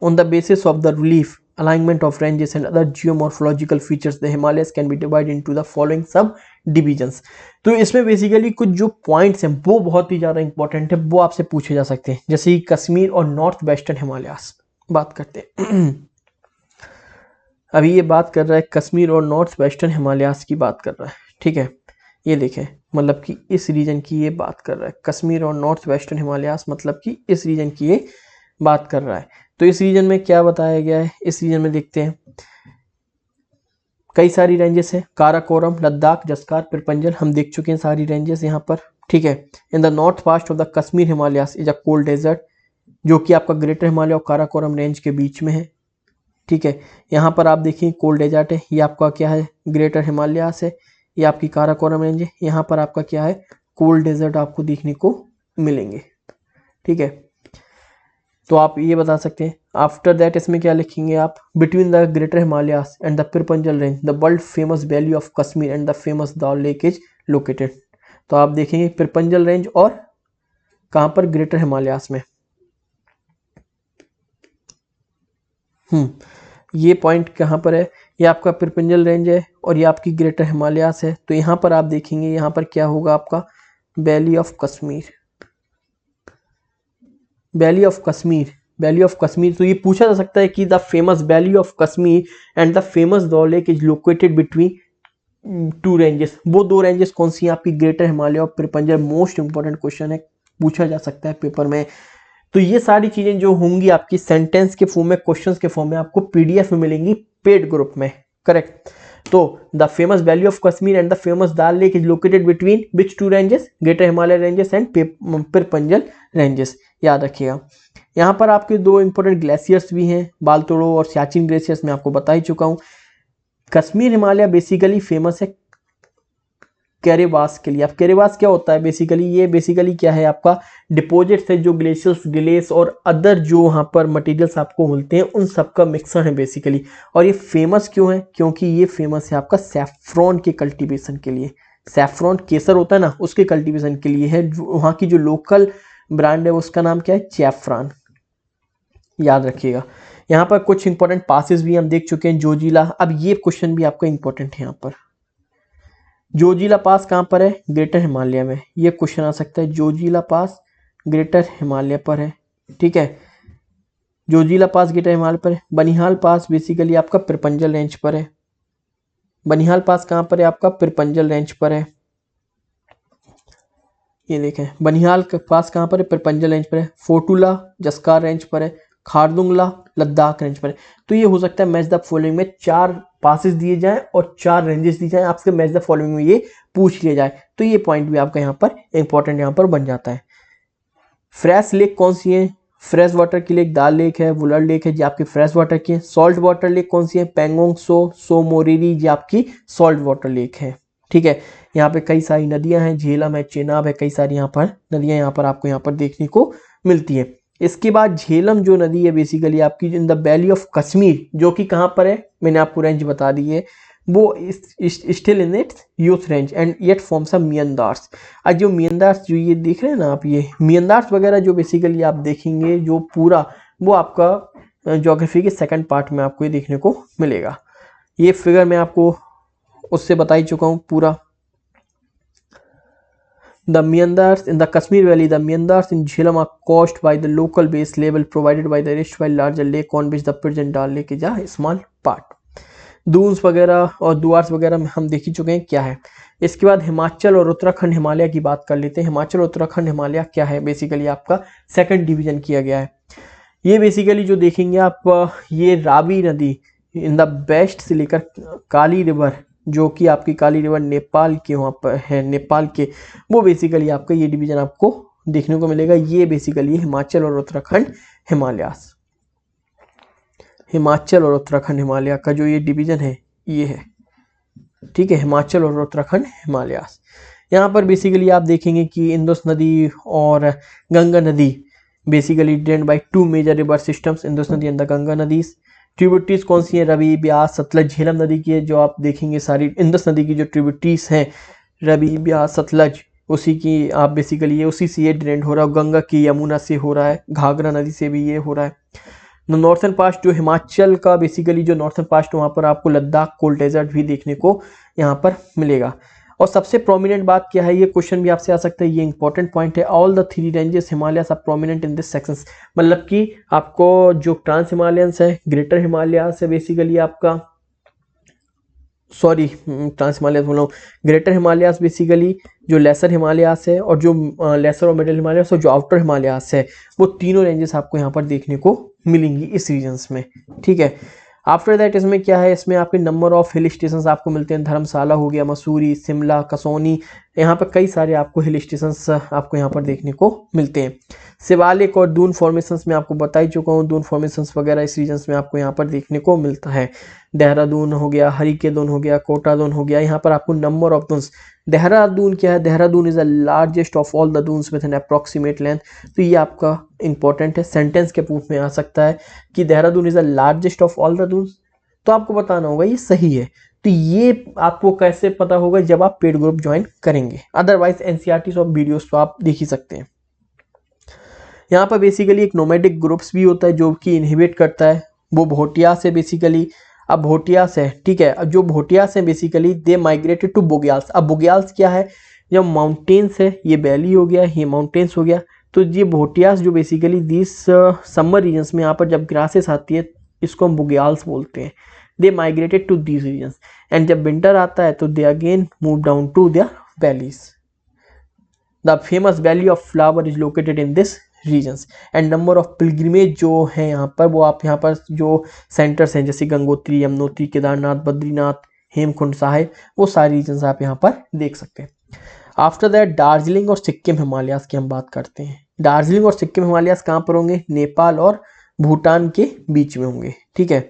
[SPEAKER 1] on the basis of the relief, alignment of ranges and other geomorphological features, the Himalayas can be divided into the following sub divisions। तो इसमें बेसिकली कुछ जो points हैं वो बहुत ही ज्यादा important है, वो आपसे पूछे जा सकते हैं, जैसे कि कश्मीर और नॉर्थ वेस्टर्न हिमालयास बात करते हैं। अभी ये बात कर रहा है कश्मीर और नॉर्थ वेस्टर्न हिमालयास की बात कर रहा है, ठीक है। ये देखें मतलब कि इस रीजन की ये बात कर रहा है, कश्मीर और नॉर्थ वेस्टर्न हिमालयास मतलब कि इस रीजन की ये बात कर रहा है। तो इस रीजन में क्या बताया गया है, इस रीजन में देखते हैं कई सारी रेंजेस है, काराकोरम, लद्दाख, जस्कार, पिरपंजल, हम देख चुके हैं सारी रेंजेस यहाँ पर, ठीक है। In the north past of the Kashmir Himalayas is a cold desert, जो कि आपका ग्रेटर हिमालय और काराकोरम रेंज के बीच में है, ठीक है। यहाँ पर आप देखिए कोल्ड डेजर्ट है, ये आपका क्या है ग्रेटर हिमालयास है, ये आपकी काराकोरम रेंज है, यहाँ पर आपका क्या है कोल्ड डेजर्ट आपको देखने को मिलेंगे, ठीक है। तो आप ये बता सकते हैं। आफ्टर दैट इसमें क्या लिखेंगे आप, between the greater Himalayas and the Pirpanjal range the world famous valley of Kashmir and the famous Dal lake is located. तो आप देखेंगे पिरपंजल रेंज और कहां पर, ग्रेटर हिमालयास में। ये पॉइंट कहां पर है, ये आपका पिरपंजल रेंज है और ये आपकी ग्रेटर हिमालयास है। तो यहां पर आप देखेंगे यहां पर क्या होगा आपका valley of Kashmir, valley of Kashmir, valley of Kashmir. तो ये पूछा जा सकता है कि the famous valley of Kashmir and the famous Dal lake is located between two ranges, वो दो रेंजेस कौन सी हैं आपकी, ग्रेटर हिमालय और पिरपंजल। मोस्ट इंपॉर्टेंट क्वेश्चन है, पूछा जा सकता है पेपर में। तो ये सारी चीजें जो होंगी आपकी सेंटेंस के फॉर्म में, क्वेश्चंस के फॉर्म में आपको पीडीएफ में मिलेंगी पेड ग्रुप में, करेक्ट। तो the famous valley of Kashmir and the famous Dal lake is located between which two ranges, greater Himalaya ranges and Pir Panjal ranges, याद रखिएगा। यहाँ पर आपके दो इंपॉर्टेंट ग्लेशियर्स भी हैं, बालतोड़ो और सियाचिन ग्लेशियर्स, मैं आपको बता ही चुका हूँ। कश्मीर हिमालय बेसिकली फेमस है कैरेवास के लिए। अब कैरेवास क्या होता है बेसिकली, ये बेसिकली क्या है आपका डिपॉजिट्स है जो ग्लेशियर्स, ग्लेस और अदर जो वहाँ पर मटेरियल्स आपको मिलते हैं उन सब का मिक्सर है बेसिकली। और ये फेमस क्यों है, क्योंकि ये फेमस है आपका सैफ्रॉन के कल्टीवेशन के लिए। सैफ्रॉन केसर होता है ना, उसके कल्टीवेशन के लिए है। वहाँ की जो लोकल ब्रांड है उसका नाम क्या है, चैफ्रान, याद रखिएगा। यहाँ पर कुछ इंपॉर्टेंट पासेस भी हम देख चुके हैं, जोजिला। अब ये क्वेश्चन भी आपका इंपॉर्टेंट है, यहाँ पर जोजिला पास कहाँ पर है, ग्रेटर हिमालय में। ये क्वेश्चन आ सकता है, जोजिला पास ग्रेटर हिमालय पर है, ठीक है। जोजिला पास ग्रेटर हिमालय पर है। बनिहाल पास बेसिकली आपका पिरपंजल रेंज पर है। बनिहाल पास कहाँ पर है आपका, पिरपंजल रेंज पर है। ये देखें बनिहाल के पास कहाँ पर है, पिरपंजल रेंज पर है। फोटुला जस्कार रेंज पर है। खारदुंगला लद्दाख रेंज पर है। तो ये हो सकता है मैच द फॉलोइंग में 4 पासेस दिए जाएं और 4 रेंजेस दिए जाएं, आपसे मैच द फॉलोइंग में ये पूछ लिया जाए, तो ये पॉइंट भी आपका यहाँ पर इंपॉर्टेंट यहाँ पर बन जाता है। फ्रेश लेक कौन सी है, फ्रेश वाटर की लेक दाल लेक है, वुलर लेक है जी आपकी फ्रेश वाटर की है। सॉल्ट वाटर लेक कौन सी है, पेंगोंग सो मोरीरी जी आपकी सॉल्ट वाटर लेक है, ठीक है। यहाँ पे कई सारी नदियां हैं, झेलम है, चेनाब है, कई सारी यहाँ पर नदियां यहाँ पर आपको यहाँ पर देखने को मिलती है। इसके बाद झेलम जो नदी है बेसिकली आपकी in the valley of Kashmir, जो कि कहाँ पर है, मैंने आपको रेंज बता दी है, वो still in its youth range and yet forms a meanders. आज जो मियंदार्स जो ये देख रहे हैं ना आप, ये मियंदार्स वगैरह जो बेसिकली आप देखेंगे जो पूरा वो आपका ज्योग्राफी के सेकंड पार्ट में आपको ये देखने को मिलेगा। ये फिगर मैं आपको उससे बता ही चुका हूँ पूरा। The meanders in the Kashmir Valley, the meanders in Jhelum are caused by the local base level provided by the erstwhile larger lake on which the present Dal Lake is a small part. Duns वगैरह और दुआर्स वगैरह हम देख ही चुके हैं क्या है। इसके बाद हिमाचल और उत्तराखंड हिमालय की बात कर लेते हैं। हिमाचल और उत्तराखंड हिमालय क्या है, बेसिकली आपका सेकंड डिवीजन किया गया है। ये बेसिकली जो देखेंगे आप, ये रावी नदी इन द बेस्ट से लेकर काली रिवर, जो कि आपकी काली रिवर नेपाल के वहाँ पर है, नेपाल के, वो बेसिकली आपका ये डिवीजन आपको देखने को मिलेगा। ये बेसिकली हिमाचल और उत्तराखंड हिमालयास, हिमाचल और उत्तराखंड हिमालय का जो ये डिवीजन है ये है, ठीक है, हिमाचल और उत्तराखंड हिमालयास। यहाँ पर बेसिकली आप देखेंगे कि इंदुस नदी और गंगा नदी basically drained by two major river systems, Indus नदी एंड द गंगा नदीज। ट्रिब्यूटरीज कौन सी है? रवि, ब्यास, सतलज, झेलम नदी की है, जो आप देखेंगे सारी इंदुस नदी की जो ट्रिब्यूटरीज हैं, रवि, ब्यास, सतलज, उसी की आप बेसिकली ये उसी से ये ड्रेन्ड हो रहा है। गंगा की यमुना से हो रहा है, घाघरा नदी से भी ये हो रहा है। नॉर्थन पास्ट जो हिमाचल का बेसिकली जो नॉर्थन पास्ट, वहाँ पर आपको लद्दाख कोल्ड डेजर्ट भी देखने को यहाँ पर मिलेगा। और सबसे प्रोमिनेंट बात क्या है, ये क्वेश्चन भी आपसे आ सकता है, ये इंपॉर्टेंट पॉइंट है। All the three ranges Himalayas are prominent in this sections, मतलब कि आपको जो ट्रांस हिमालयंस है, ग्रेटर हिमालयास है बेसिकली आपका, सॉरी ट्रांस हिमालयास बोल रहा हूँ, ग्रेटर हिमालयास बेसिकली जो लेसर हिमालयास है, और जो लेसर और मिडिल हिमालयास और जो आउटर हिमालयास है, वो तीनों रेंजेस आपको यहाँ पर देखने को मिलेंगी इस रीजन्स में, ठीक है। आफ्टर दैट इसमें क्या है, इसमें आपके नंबर ऑफ हिल स्टेशंस आपको मिलते हैं। धर्मशाला हो गया, मसूरी, शिमला, कसौनी, यहाँ पर कई सारे आपको हिल स्टेशंस आपको यहाँ पर देखने को मिलते हैं। शिवालिक और दून फॉर्मेशंस में आपको बता ही चुका हूँ, दून फॉर्मेशंस वगैरह इस रीजन्स में आपको यहाँ पर देखने को मिलता है। देहरादून हो गया, हरिकेदून हो गया, कोटादून हो गया, यहाँ पर आपको नंबर ऑफ दून्स। देहरादून क्या है, Dehradun is the largest of all the Doons with an approximate length, तो ये आपका इंपॉर्टेंट है, सेंटेंस के रूप में आ सकता है कि Dehradun is the largest of all the Doons, तो आपको बताना होगा ये सही है। तो ये आपको कैसे पता होगा, जब आप पेड ग्रुप ज्वाइन करेंगे, अदरवाइज एनसीईआरटी ऑफ वीडियोस तो आप देख ही सकते हैं। यहाँ पर बेसिकली एक नोमैडिक ग्रुप्स भी होता है जो कि इनहिबिट करता है, वो भोटिया से बेसिकली, अब भोटियास है, ठीक है, अब जो भोटियास है basically they migrated to bugyals. अब बुग्याल्स क्या है, जब माउंटेन्स है, ये वैली हो गया, ये माउंटेन्स हो गया, तो ये भोटियास जो बेसिकली दिस समर रीजन्स में यहाँ पर जब ग्रासेस आती है, इसको हम बुग्याल्स बोलते हैं। They migrated to these regions, and जब विंटर आता है तो they again move down to their valleys. The famous valley of flower is located in this regions, and number of pilgrimage जो है यहाँ पर, वो आप यहाँ पर जो सेंटर्स हैं जैसे गंगोत्री, यमुनोत्री, केदारनाथ, बद्रीनाथ, हेमकुंड साहिब, वो सारी रीजन्स आप यहाँ पर देख सकते हैं। आफ्टर दैट दार्जिलिंग और सिक्किम हिमालयास की हम बात करते हैं। दार्जिलिंग और सिक्किम हिमालयास कहाँ पर होंगे, नेपाल और भूटान के बीच में होंगे, ठीक है।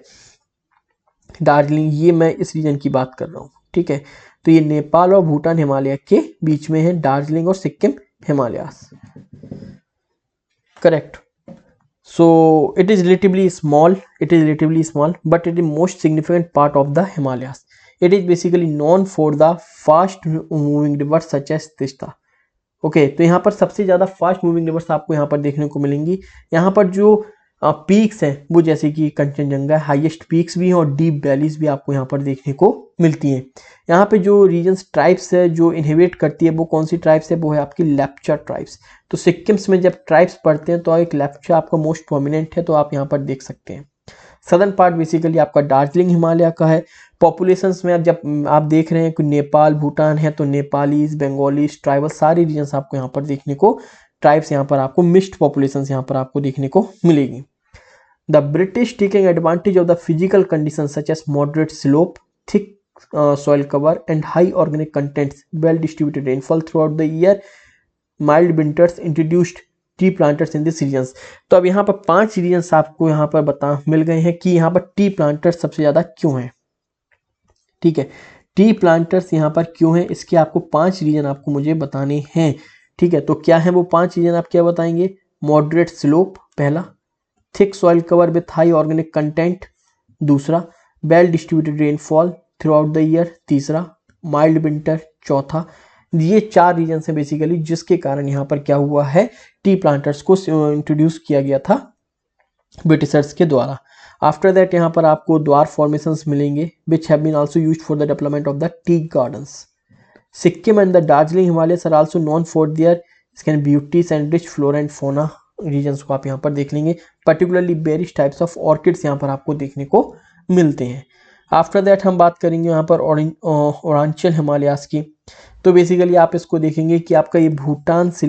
[SPEAKER 1] दार्जिलिंग, ये मैं इस रीजन की बात कर रहा हूँ, ठीक है, तो ये नेपाल और भूटान हिमालय के बीच में है दार्जिलिंग और Sikkim Himalayas, correct. So it is relatively small, but it is most significant part of the Himalayas. It is basically known for the fast moving rivers such as Tista. Okay, तो यहाँ पर सबसे ज़्यादा फास्ट मूविंग रिवर्स आपको यहाँ पर देखने को मिलेंगी। यहाँ पर जो पीक्स हैं वो जैसे कि कंचनजंगा हाईएस्ट पीक्स भी हैं, और डीप वैलीज भी आपको यहाँ पर देखने को मिलती हैं। यहाँ पे जो रीजन्स ट्राइब्स है जो इनहिबिट करती है, वो कौन सी ट्राइब्स है, वो है आपकी लेप्चा ट्राइब्स। तो सिक्किम्स में जब ट्राइब्स पढ़ते हैं तो एक लेप्चा आपका मोस्ट प्रोमिनेंट है, तो आप यहाँ पर देख सकते हैं। सदर्न पार्ट बेसिकली आपका दार्जिलिंग हिमालय का है। पॉपुलेशंस में जब आप देख रहे हैं कि नेपाल भूटान है, तो नेपालीज, बंगालीज, ट्राइबल सारी रीजन्स आपको यहाँ पर देखने को, ट्राइब्स यहाँ पर आपको मिक्स्ड पॉपुलेशंस यहाँ पर आपको देखने को मिलेगी। The British taking advantage of the physical condition such as moderate slope, thick soil cover and high organic contents, well distributed rainfall throughout the year, mild winters, introduced tea planters in this regions. तो अब यहाँ पर 5 regions आपको यहाँ पर मिल गए हैं कि यहाँ पर टी प्लांटर्स सबसे ज़्यादा क्यों हैं, ठीक है। टी प्लांटर्स यहाँ पर क्यों हैं, इसके आपको 5 रीजन आपको मुझे बताने हैं, ठीक है। तो क्या है वो 5 रीजन, आप क्या बताएंगे, मॉडरेट स्लोप पहला, thick soil cover with high organic content दूसरा, well distributed rainfall throughout the year तीसरा, माइल्ड विंटर चौथा। ये 4 रीजन है बेसिकली जिसके कारण यहाँ पर क्या हुआ है, टी प्लांटर्स को इंट्रोड्यूस किया गया था ब्रिटिशर्स के द्वारा। आफ्टर दैट यहाँ पर आपको द्वार फॉर्मेशंस मिलेंगे which have been also used for the development of the tea gardens. Sikkim and the Darjeeling Himalayas are also known for their स्कैन beauties and rich flora and fauna regions को आप यहाँ पर देख लेंगे। Particularly various types of orchids यहाँ पर आपको देखने को मिलते हैं। आफ्टर दैट हम बात करेंगे यहाँ पर औरांचल हिमालयास की। तो बेसिकली आप इसको देखेंगे कि आपका ये भूटान से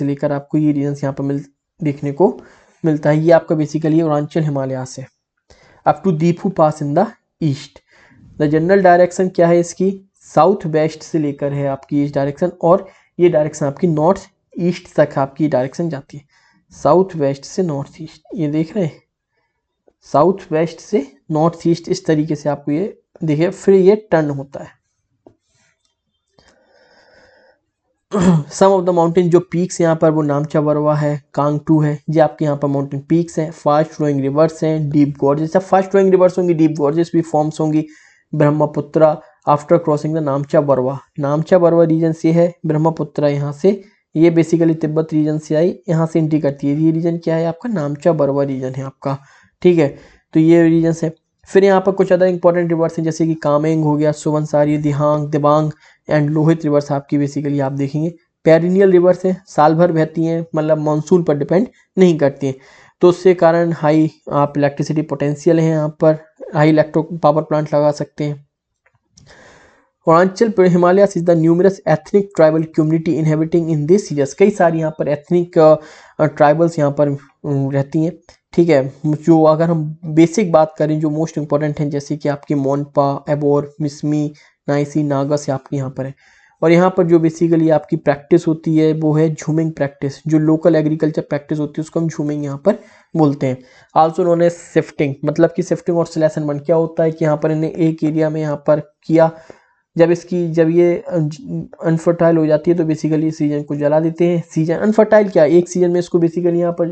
[SPEAKER 1] लेकर आपको ये रीजन्स यहाँ पर देखने को मिलता है, ये आपका बेसिकली अरुणाचल हिमालय से up to Diphu pass in the east. The general direction क्या है इसकी, साउथ वेस्ट से लेकर है आपकी इस डायरेक्शन, और ये डायरेक्शन आपकी नॉर्थ ईस्ट तक आपकी डायरेक्शन जाती है, साउथ वेस्ट से नॉर्थ ईस्ट, ये देख रहे हैं, साउथ वेस्ट से नॉर्थ ईस्ट, इस तरीके से आपको ये देखिए, फिर ये टर्न होता है। सम ऑफ द माउंटेन जो पीक्स यहाँ पर वो नामचा बरवा है, कांगटू है, ये आपके यहाँ पर माउंटेन पीक्स हैं। फास्ट फ्लोइंग रिवर्स हैं, डीप गॉर्जेस, जब फास्ट फ्लोइंग रिवर्स होंगी डीप गॉर्जेस भी फॉर्म्स होंगी। Brahmaputra after crossing the Namcha Barwa, Namcha Barwa region से है, ब्रह्मपुत्रा यहाँ से, ये बेसिकली तिब्बत रीजन से आई, यहाँ से एंट्री करती है। ये रीजन क्या है आपका, नामचा बरवा रीजन है आपका, ठीक है। तो ये रीजन है। फिर यहाँ पर कुछ अदर इंपॉर्टेंट रिवर्स हैं, जैसे कि कामेंग हो गया, सुबनसारी, दिहांग, दिबांग एंड लोहित रिवर्स आपकी बेसिकली आप देखेंगे। पेरिनियल रिवर्स है, साल भर बहती हैं, मतलब मानसून पर डिपेंड नहीं करती हैं, तो उससे कारण हाई आप इलेक्ट्रिसिटी पोटेंशियल है, यहाँ पर हाई इलेक्ट्रो पावर प्लांट लगा सकते हैं। Arunachal Himalayas is the numerous ethnic tribal community inhabiting in this region, कई सारी यहाँ पर एथनिक ट्राइबल्स यहाँ पर रहती हैं, ठीक है। जो अगर हम बेसिक बात करें जो मोस्ट इंपॉर्टेंट हैं, जैसे कि आपकी मोनपा, एबोर, मिसमी, नाइसी, नागस आपके यहाँ पर है। और यहाँ पर जो बेसिकली आपकी प्रैक्टिस होती है वो है झूमिंग प्रैक्टिस, जो लोकल एग्रीकल्चर प्रैक्टिस होती है उसको हम झूमिंग यहाँ पर बोलते हैं। आल्सो नोन एज शिफ्टिंग, मतलब कि शिफ्टिंग और स्लैश एंड बर्न क्या होता है कि यहाँ पर इन्हें एक एरिया में यहाँ पर किया, जब ये अनफर्टाइल हो जाती है तो बेसिकली सीजन को जला देते हैं। सीजन अनफर्टाइल क्या, एक सीजन में इसको बेसिकली यहाँ पर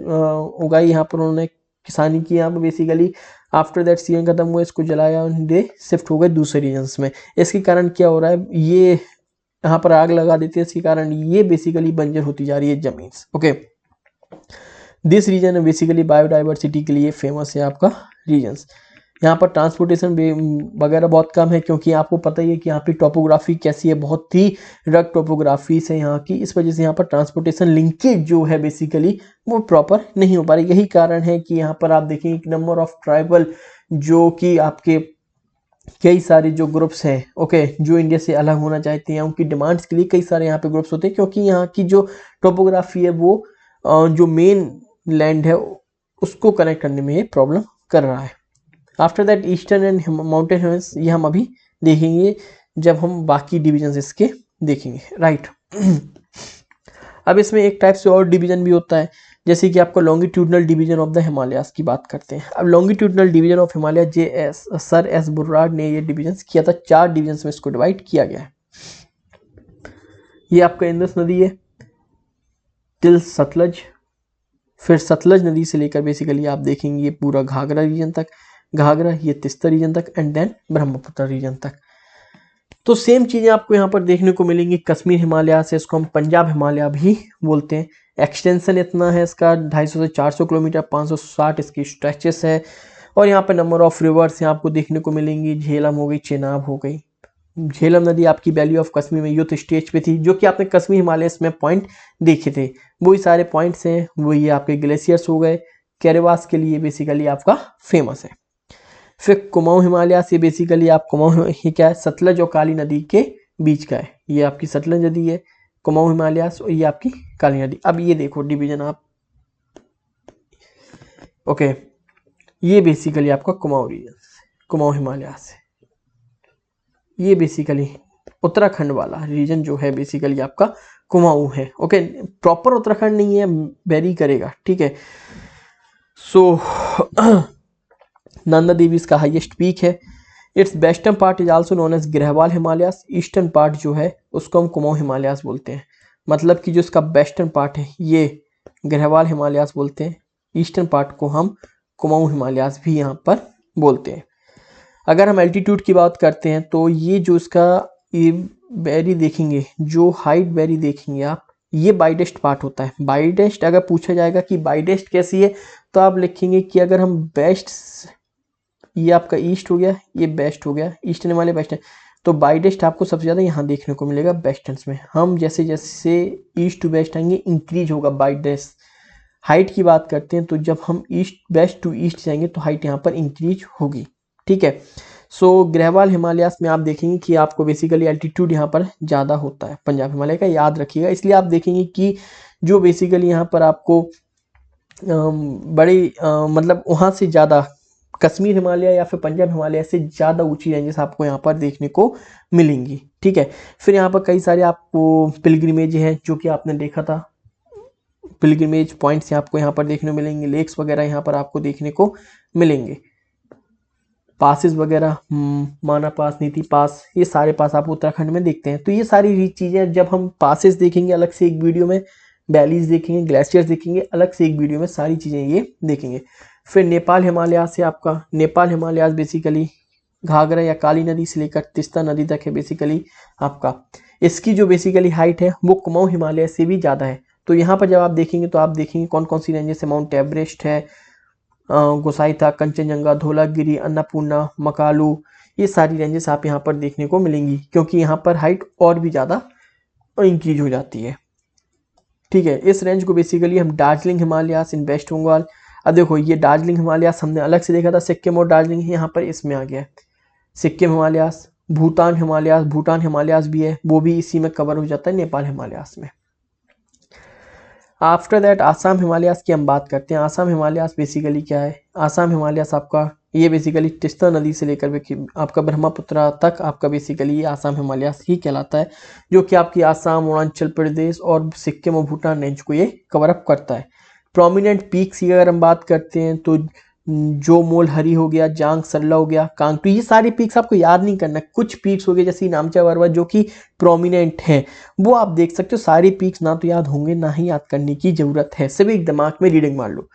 [SPEAKER 1] उगाई, यहाँ पर उन्होंने किसानी की, यहाँ पर बेसिकली आफ्टर दैट सीजन खत्म हुआ इसको जलाया, दे शिफ्ट हो गए दूसरे रीजन्स में। इसके कारण क्या हो रहा है, ये यहाँ पर आग लगा देते हैं, इसके कारण ये बेसिकली बंजर होती जा रही है जमीन। Okay, this region basically biodiversity के लिए फेमस है आपका रीजन्स। यहाँ पर ट्रांसपोर्टेशन वगैरह बहुत कम है, क्योंकि आपको पता ही है कि यहाँ पे टोपोग्राफी कैसी है, बहुत ही रग टोपोग्राफी है यहाँ की, इस वजह से यहाँ पर ट्रांसपोर्टेशन लिंकेज जो है बेसिकली वो प्रॉपर नहीं हो पा रही। यही कारण है कि यहाँ पर आप देखेंगे कि नंबर ऑफ ट्राइबल जो कि आपके कई सारे जो ग्रुप्स हैं, ओके, जो इंडिया से अलग होना चाहते हैं, उनकी डिमांड्स के लिए कई सारे यहाँ पे ग्रुप्स होते हैं, क्योंकि यहाँ की जो टोपोग्राफी है वो जो मेन लैंड है उसको कनेक्ट करने में ये प्रॉब्लम कर रहा है। After that eastern and mountain hills, ये हम अभी देखेंगे जब हम बाकी डिविजन इसके देखेंगे, राइट। अब इसमें एक टाइप से और डिवीजन भी होता है, जैसे कि आपका longitudinal division of the Himalayas की बात करते हैं। अब longitudinal division of Himalaya sir S Burrard ने ये डिवीजन किया था, 4 डिवीजन में इसको डिवाइड किया गया है। ये आपका इंदस नदी है टिल सतलज, फिर सतलज नदी से लेकर बेसिकली आप देखेंगे ये पूरा घाघरा रीजन तक, घाघरा ये तिस्ता रीजन तक एंड देन ब्रह्मपुत्र रीजन तक। तो सेम चीजें आपको यहाँ पर देखने को मिलेंगी। कश्मीर हिमालय से इसको हम पंजाब हिमालय भी बोलते हैं। एक्सटेंशन इतना है इसका 250 से 400 किलोमीटर, 560 इसकी स्ट्रेचेस है। और यहाँ पर नंबर ऑफ रिवर्स यहाँ आपको देखने को मिलेंगी, झेलम हो गई, चेनाब हो गई। झेलम नदी आपकी वैली ऑफ कश्मीर में यूथ स्टेज पे थी, जो कि आपने कश्मीर हिमालय में पॉइंट देखे थे, वही सारे पॉइंट्स हैं, वही आपके ग्लेशियर्स हो गए। कैरेवास के लिए बेसिकली आपका फेमस है। फिर कुमाऊं हिमालय से बेसिकली आप कुमाऊं, ये क्या है, सतलज और काली नदी के बीच का है, ये आपकी सतलज नदी है कुमाऊं हिमालय, और ये आपकी काली नदी। अब ये देखो डिवीजन आप, ओके, ये बेसिकली आपका कुमाऊं रीजन, कुमाऊं हिमालय से, ये बेसिकली उत्तराखंड वाला रीजन जो है बेसिकली आपका कुमाऊं है। ओके, प्रॉपर उत्तराखंड नहीं है, वेरी करेगा, ठीक है। सो नंदा देवी इसका हाईएस्ट पीक है। Its western part is also known as Garhwal Himalayas, eastern part जो है उसको हम कुमाऊं हिमालयास बोलते हैं। मतलब कि जो इसका वेस्टर्न पार्ट है ये गृहवाल हिमालयास बोलते हैं, ईस्टर्न पार्ट को हम कुमाऊं हिमालयास भी यहाँ पर बोलते हैं। अगर हम एल्टीट्यूड की बात करते हैं तो ये जो इसका ये वेरी देखेंगे, जो हाइट वेरी देखेंगे आप, ये बाइडेस्ट पार्ट होता है। बाइडेस्ट अगर पूछा जाएगा कि बाइडेस्ट कैसी है, तो आप लिखेंगे कि अगर हम बेस्ट, ये आपका ईस्ट हो गया, ये बेस्ट हो गया, ईस्टर्न वाले बेस्ट है, तो बाइडेस्ट आपको सबसे ज़्यादा यहाँ देखने को मिलेगा वेस्टर्न्स में। हम जैसे जैसे ईस्ट टू वेस्ट आएंगे इंक्रीज होगा बाइडेस्ट। हाइट की बात करते हैं तो जब हम ईस्ट वेस्ट टू ईस्ट जाएंगे तो हाइट यहाँ पर इंक्रीज होगी, ठीक है। सो गृहवाल हिमालयास में आप देखेंगे कि आपको बेसिकली एल्टीट्यूड यहाँ पर ज़्यादा होता है पंजाब हिमालय का, याद रखिएगा। इसलिए आप देखेंगे कि जो बेसिकली यहाँ पर आपको बड़ी मतलब वहाँ से ज़्यादा कश्मीर हिमालय या फिर पंजाब हिमालय से ज़्यादा ऊंची रेंजेस आपको यहाँ पर देखने को मिलेंगी। ठीक है, फिर यहाँ पर कई सारे आपको पिलग्रिमेज हैं जो कि आपने देखा था, पिलग्रिमेज पॉइंट्स आपको यहाँ पर देखने को मिलेंगे, लेक्स वगैरह यहाँ पर आपको देखने को मिलेंगे, पासिस वगैरह, माना पास, नीति पास, ये सारे पास आप उत्तराखंड में देखते हैं। तो ये सारी चीज़ें जब हम पासिस देखेंगे अलग से एक वीडियो में, वैलीज देखेंगे, ग्लेशियर्स देखेंगे अलग से एक वीडियो में, सारी चीज़ें ये देखेंगे। फिर नेपाल हिमालय से आपका, नेपाल हिमालय बेसिकली घाघरा या काली नदी से लेकर तीस्ता नदी तक है बेसिकली आपका। इसकी जो बेसिकली हाइट है वो कुमाऊं हिमालय से भी ज़्यादा है। तो यहाँ पर जब आप देखेंगे तो आप देखेंगे कौन कौन सी रेंजेस है, माउंट एवरेस्ट है, गोसाइथा, कंचनजंगा, धौलागिरी, अन्नपूर्णा, मकालू, ये सारी रेंजेस आप यहाँ पर देखने को मिलेंगी, क्योंकि यहाँ पर हाइट और भी ज़्यादा इंक्रीज हो जाती है। ठीक है, इस रेंज को बेसिकली हम दार्जिलिंग हिमालयास इन वेस्ट बंगाल, अब देखो ये दार्जिलिंग हिमालयास हमने अलग से देखा था, सिक्किम और दार्जिलिंग यहाँ पर इसमें आ गया है, सिक्किम हिमालयास, भूटान हिमालयास, भूटान हिमालयास भी है, वो भी इसी में कवर हो जाता है नेपाल हिमालयास में। आफ्टर दैट आसाम हिमालयास की हम बात करते हैं। आसाम हिमालयास बेसिकली क्या है, आसाम हिमालयास आपका ये बेसिकली तीस्ता नदी से लेकर आपका ब्रह्मपुत्र तक आपका बेसिकली ये आसाम हिमालयास ही कहलाता है, जो कि आपकी आसाम, अरुणाचल प्रदेश और सिक्किम और भूटान रेंज को ये कवर अप करता है। प्रोमिनेंट पीक्स की अगर हम बात करते हैं तो जो मोल हरी हो गया, जांग सरला हो गया, कांग, तो ये सारे पीक्स आपको याद नहीं करना, कुछ पीक्स हो गए जैसे नामचा पर्वत जो कि प्रोमिनेंट हैं, वो आप देख सकते हो। सारे पीक्स ना तो याद होंगे ना ही याद करने की जरूरत है, सिर्फ एक दिमाग में रीडिंग मार लो।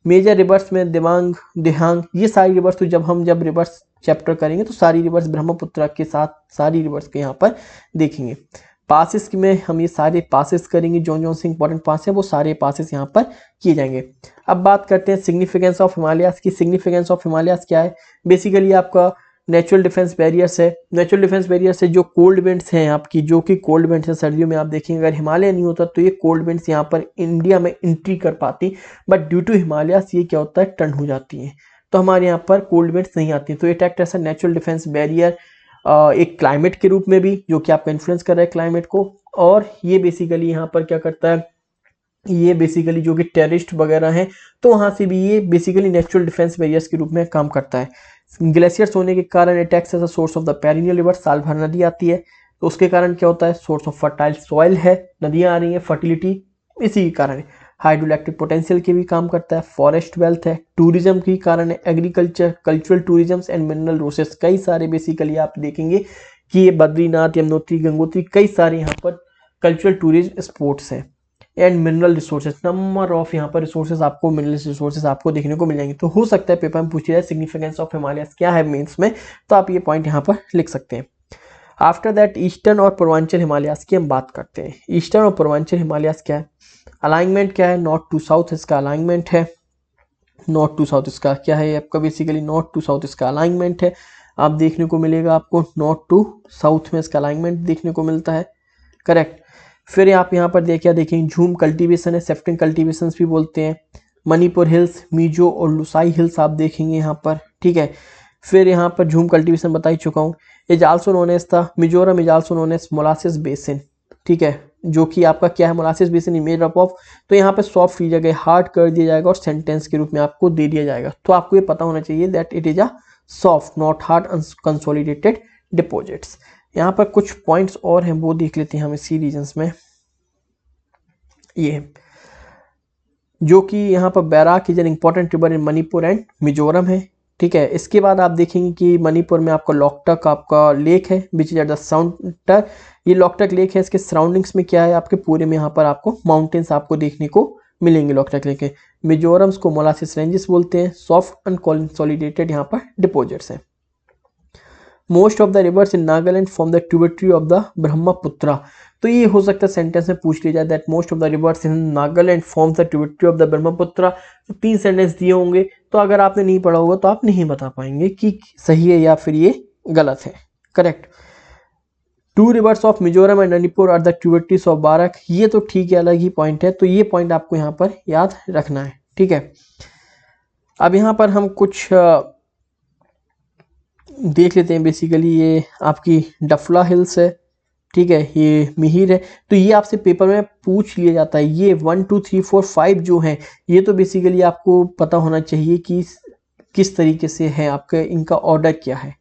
[SPEAKER 1] मेजर रिवर्स में दिवांग, दिहांग, ये सारी रिवर्स, तो जब रिवर्स चैप्टर करेंगे तो सारी रिवर्स ब्रह्मपुत्र के साथ सारी रिवर्स के यहाँ पर देखेंगे। पासिस में हम ये सारे पासिस करेंगे, जो से इंपॉर्टेंट पास है वो सारे पासिस यहाँ पर किए जाएंगे। अब बात करते हैं सिग्निफिकेंस ऑफ हिमालयास की। सिग्निफिकेंस ऑफ हिमालयास क्या है, बेसिकली आपका नेचुरल डिफेंस बैरियर्स है। नेचुरल डिफेंस बैरियर्स है जो कोल्ड विंड्स हैं आपकी, जो कि कोल्ड विंड्स हैं सर्दियों में आप देखेंगे, अगर हिमालय नहीं होता तो ये कोल्ड विंड्स यहाँ पर इंडिया में एंट्री कर पाती, बट ड्यू टू हिमालयास ये क्या होता है, टर्न हो जाती हैं, तो हमारे यहाँ पर कोल्ड विंड्स नहीं आती। तो ये एक्ट ऐसा नेचुरल डिफेंस बैरियर एक क्लाइमेट के रूप में भी, जो कि आपका इन्फ्लुएंस कर रहा है क्लाइमेट को, और ये बेसिकली यहाँ पर क्या करता है, ये बेसिकली जो कि टेररिस्ट वगैरह हैं तो वहाँ से भी ये बेसिकली नेचुरल डिफेंस बैरियर्स के रूप में काम करता है। ग्लेशियर्स होने के कारण it acts as a source of the perennial river, साल भर नदी आती है तो उसके कारण क्या होता है, सोर्स ऑफ फर्टाइल सॉइल है, नदियाँ आ रही हैं, फर्टिलिटी इसी के कारण है। हाइड्रोइलेक्ट्रिक पोटेंशियल के भी काम करता है, फॉरेस्ट वेल्थ है, टूरिज्म के कारण है, agriculture, cultural tourism and mineral resources, कई सारे बेसिकली आप देखेंगे कि ये बद्रीनाथ, यमुनोत्री, गंगोत्री, कई सारे यहाँ पर कल्चरल टूरिज्म स्पॉट्स हैं। And mineral resources, number of यहाँ पर रिसोर्सेज आपको, मिनरल रिसोर्सेज आपको देखने को मिल जाएंगे। तो हो सकता है पेपर में पूछी जाए सिग्निफिकेंस ऑफ हिमालयस क्या है मेंस में, तो आप ये पॉइंट यहाँ पर लिख सकते हैं। आफ्टर दैट ईस्टर्न और पूर्वांचल हिमालयास की हम बात करते हैं। ईस्टर्न और पूर्वांचल हिमालयास क्या है, अलाइनमेंट क्या है, नॉर्थ टू साउथ इसका अलाइनमेंट है, नॉर्थ टू साउथ इसका क्या है आपका, बेसिकली नॉर्थ टू साउथ इसका अलाइनमेंट है, आप देखने को मिलेगा आपको नॉर्थ टू साउथ में इसका अलाइनमेंट देखने को मिलता है, करेक्ट। फिर आप यहाँ पर क्या देखेंगे, झूम कल्टीवेशन है, सेफ्टिंग कल्टीवेशन भी बोलते हैं, मणिपुर हिल्स, मीजो और लुसाई हिल्स आप देखेंगे यहाँ पर, ठीक है। फिर यहाँ पर झूम कल्टीवेशन बता ही चुका हूँ। इज आल्सो नोन एज था Mizoram, is also known as molasses basin, ठीक है, जो कि आपका क्या है, molasses basin is made up of, तो यहाँ पे सॉफ्ट की जगह हार्ड कर दिया जाएगा और सेंटेंस के रूप में आपको दे दिया जाएगा। तो आपको ये पता होना चाहिए that it is a soft not hard consolidated deposits. यहाँ पर कुछ पॉइंट्स और हैं वो देख लेते हैं हम इसी रीजन्स में। ये जो कि यहाँ पर बैराक is an important river in Manipur and Mizoram है, ठीक है। इसके बाद आप देखेंगे कि मणिपुर में आपका लोकटक आपका लेक है विच इज एट द साउंटर, ये लोकटक लेक है, इसके सराउंडिंग्स में क्या है आपके पूरे में यहाँ पर आपको माउंटेन्स आपको देखने को मिलेंगे लोकटक लेक के। मिजोरम्स को मोलासिस रेंजेस बोलते हैं, सॉफ्ट अनकॉन्सोलिडेटेड यहाँ पर डिपॉजिट्स हैं। Most of the reverse in Nagaland form the tributary of the Brahmaputra, तो ये हो सकता है सेंटेंस में पूछ लिया जाए that most of the reverse in Nagaland form the tributary of the Brahmaputra, तो 3 सेंटेंस दिए होंगे, तो अगर आपने नहीं पढ़ा होगा तो आप नहीं बता पाएंगे कि सही है या फिर ये गलत है, correct. 2 rivers of Mizoram and Manipur are the tributaries of Barak, ये तो ठीक है, अलग ही पॉइंट है, तो ये पॉइंट आपको यहाँ पर याद रखना है, ठीक है। अब यहाँ पर हम कुछ देख लेते हैं, बेसिकली ये आपकी डफला हिल्स है, ठीक है, ये मिहिर है। तो ये आपसे पेपर में पूछ लिया जाता है। ये 1 2 3 4 5 जो हैं, ये तो बेसिकली आपको पता होना चाहिए कि किस तरीके से है, आपका इनका ऑर्डर क्या है।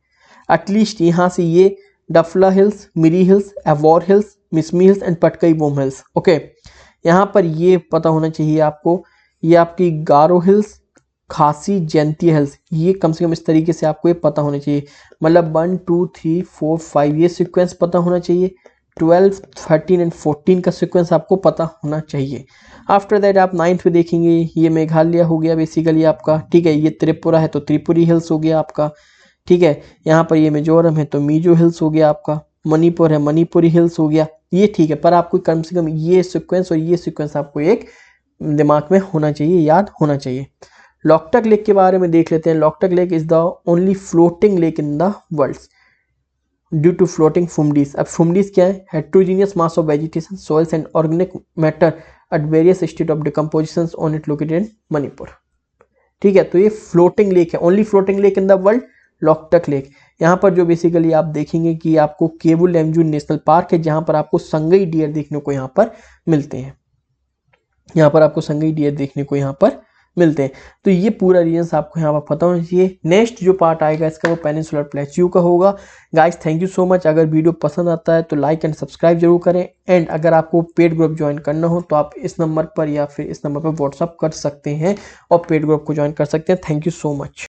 [SPEAKER 1] एटलीस्ट यहाँ से ये Dafla hills, Miri hills, Abor hills, Mishmi hills and Patkai Bum hills. Okay, यहाँ पर ये पता होना चाहिए आपको, ये आपकी गारो हिल्स, खासी जयंती हिल्स, ये कम से कम इस तरीके से आपको ये पता होना चाहिए। मतलब 1 2 3 4 5 ये सीक्वेंस पता होना चाहिए। 12 13 एंड 14 का सीक्वेंस आपको पता होना चाहिए। आफ्टर दैट आप 9th में देखेंगे, ये मेघालय हो गया बेसिकली आपका, ठीक है। ये त्रिपुरा है तो त्रिपुरी हिल्स हो गया आपका, ठीक है। यहाँ पर ये मिजोरम है तो मिजो हिल्स हो गया आपका, मणिपुर है मणिपुरी हिल्स हो गया, ये ठीक है। पर आपको कम से कम ये सीक्वेंस और ये सीक्वेंस आपको एक दिमाग में होना चाहिए, याद होना चाहिए। लॉकटक लेक के बारे में देख लेते हैं। Loktak lake is the only floating lake in the world due to floating phumdis. अब फुमडीज क्या है? Heterogeneous mass of vegetation, soils and organic matter at various state of decomposition on it located in Manipur, ठीक है। तो ये फ्लोटिंग लेक है, only floating lake in the world, Loktak lake. यहाँ पर जो बेसिकली आप देखेंगे कि आपको केबुल लैमजू नेशनल पार्क है, जहाँ पर आपको संगई डियर देखने को यहाँ पर मिलते हैं। यहाँ पर आपको संगई डियर देखने को यहाँ पर मिलते हैं। तो ये पूरा रीजन आपको यहाँ पर पता होना चाहिए। नेक्स्ट जो पार्ट आएगा इसका वो पेनिनसुलर प्लेट्यू का होगा। Guys thank you so much. अगर वीडियो पसंद आता है तो लाइक एंड सब्सक्राइब जरूर करें। एंड अगर आपको पेड ग्रुप ज्वाइन करना हो तो आप इस नंबर पर या फिर इस नंबर पर व्हाट्सअप कर सकते हैं और पेड ग्रुप को ज्वाइन कर सकते हैं। Thank you so much.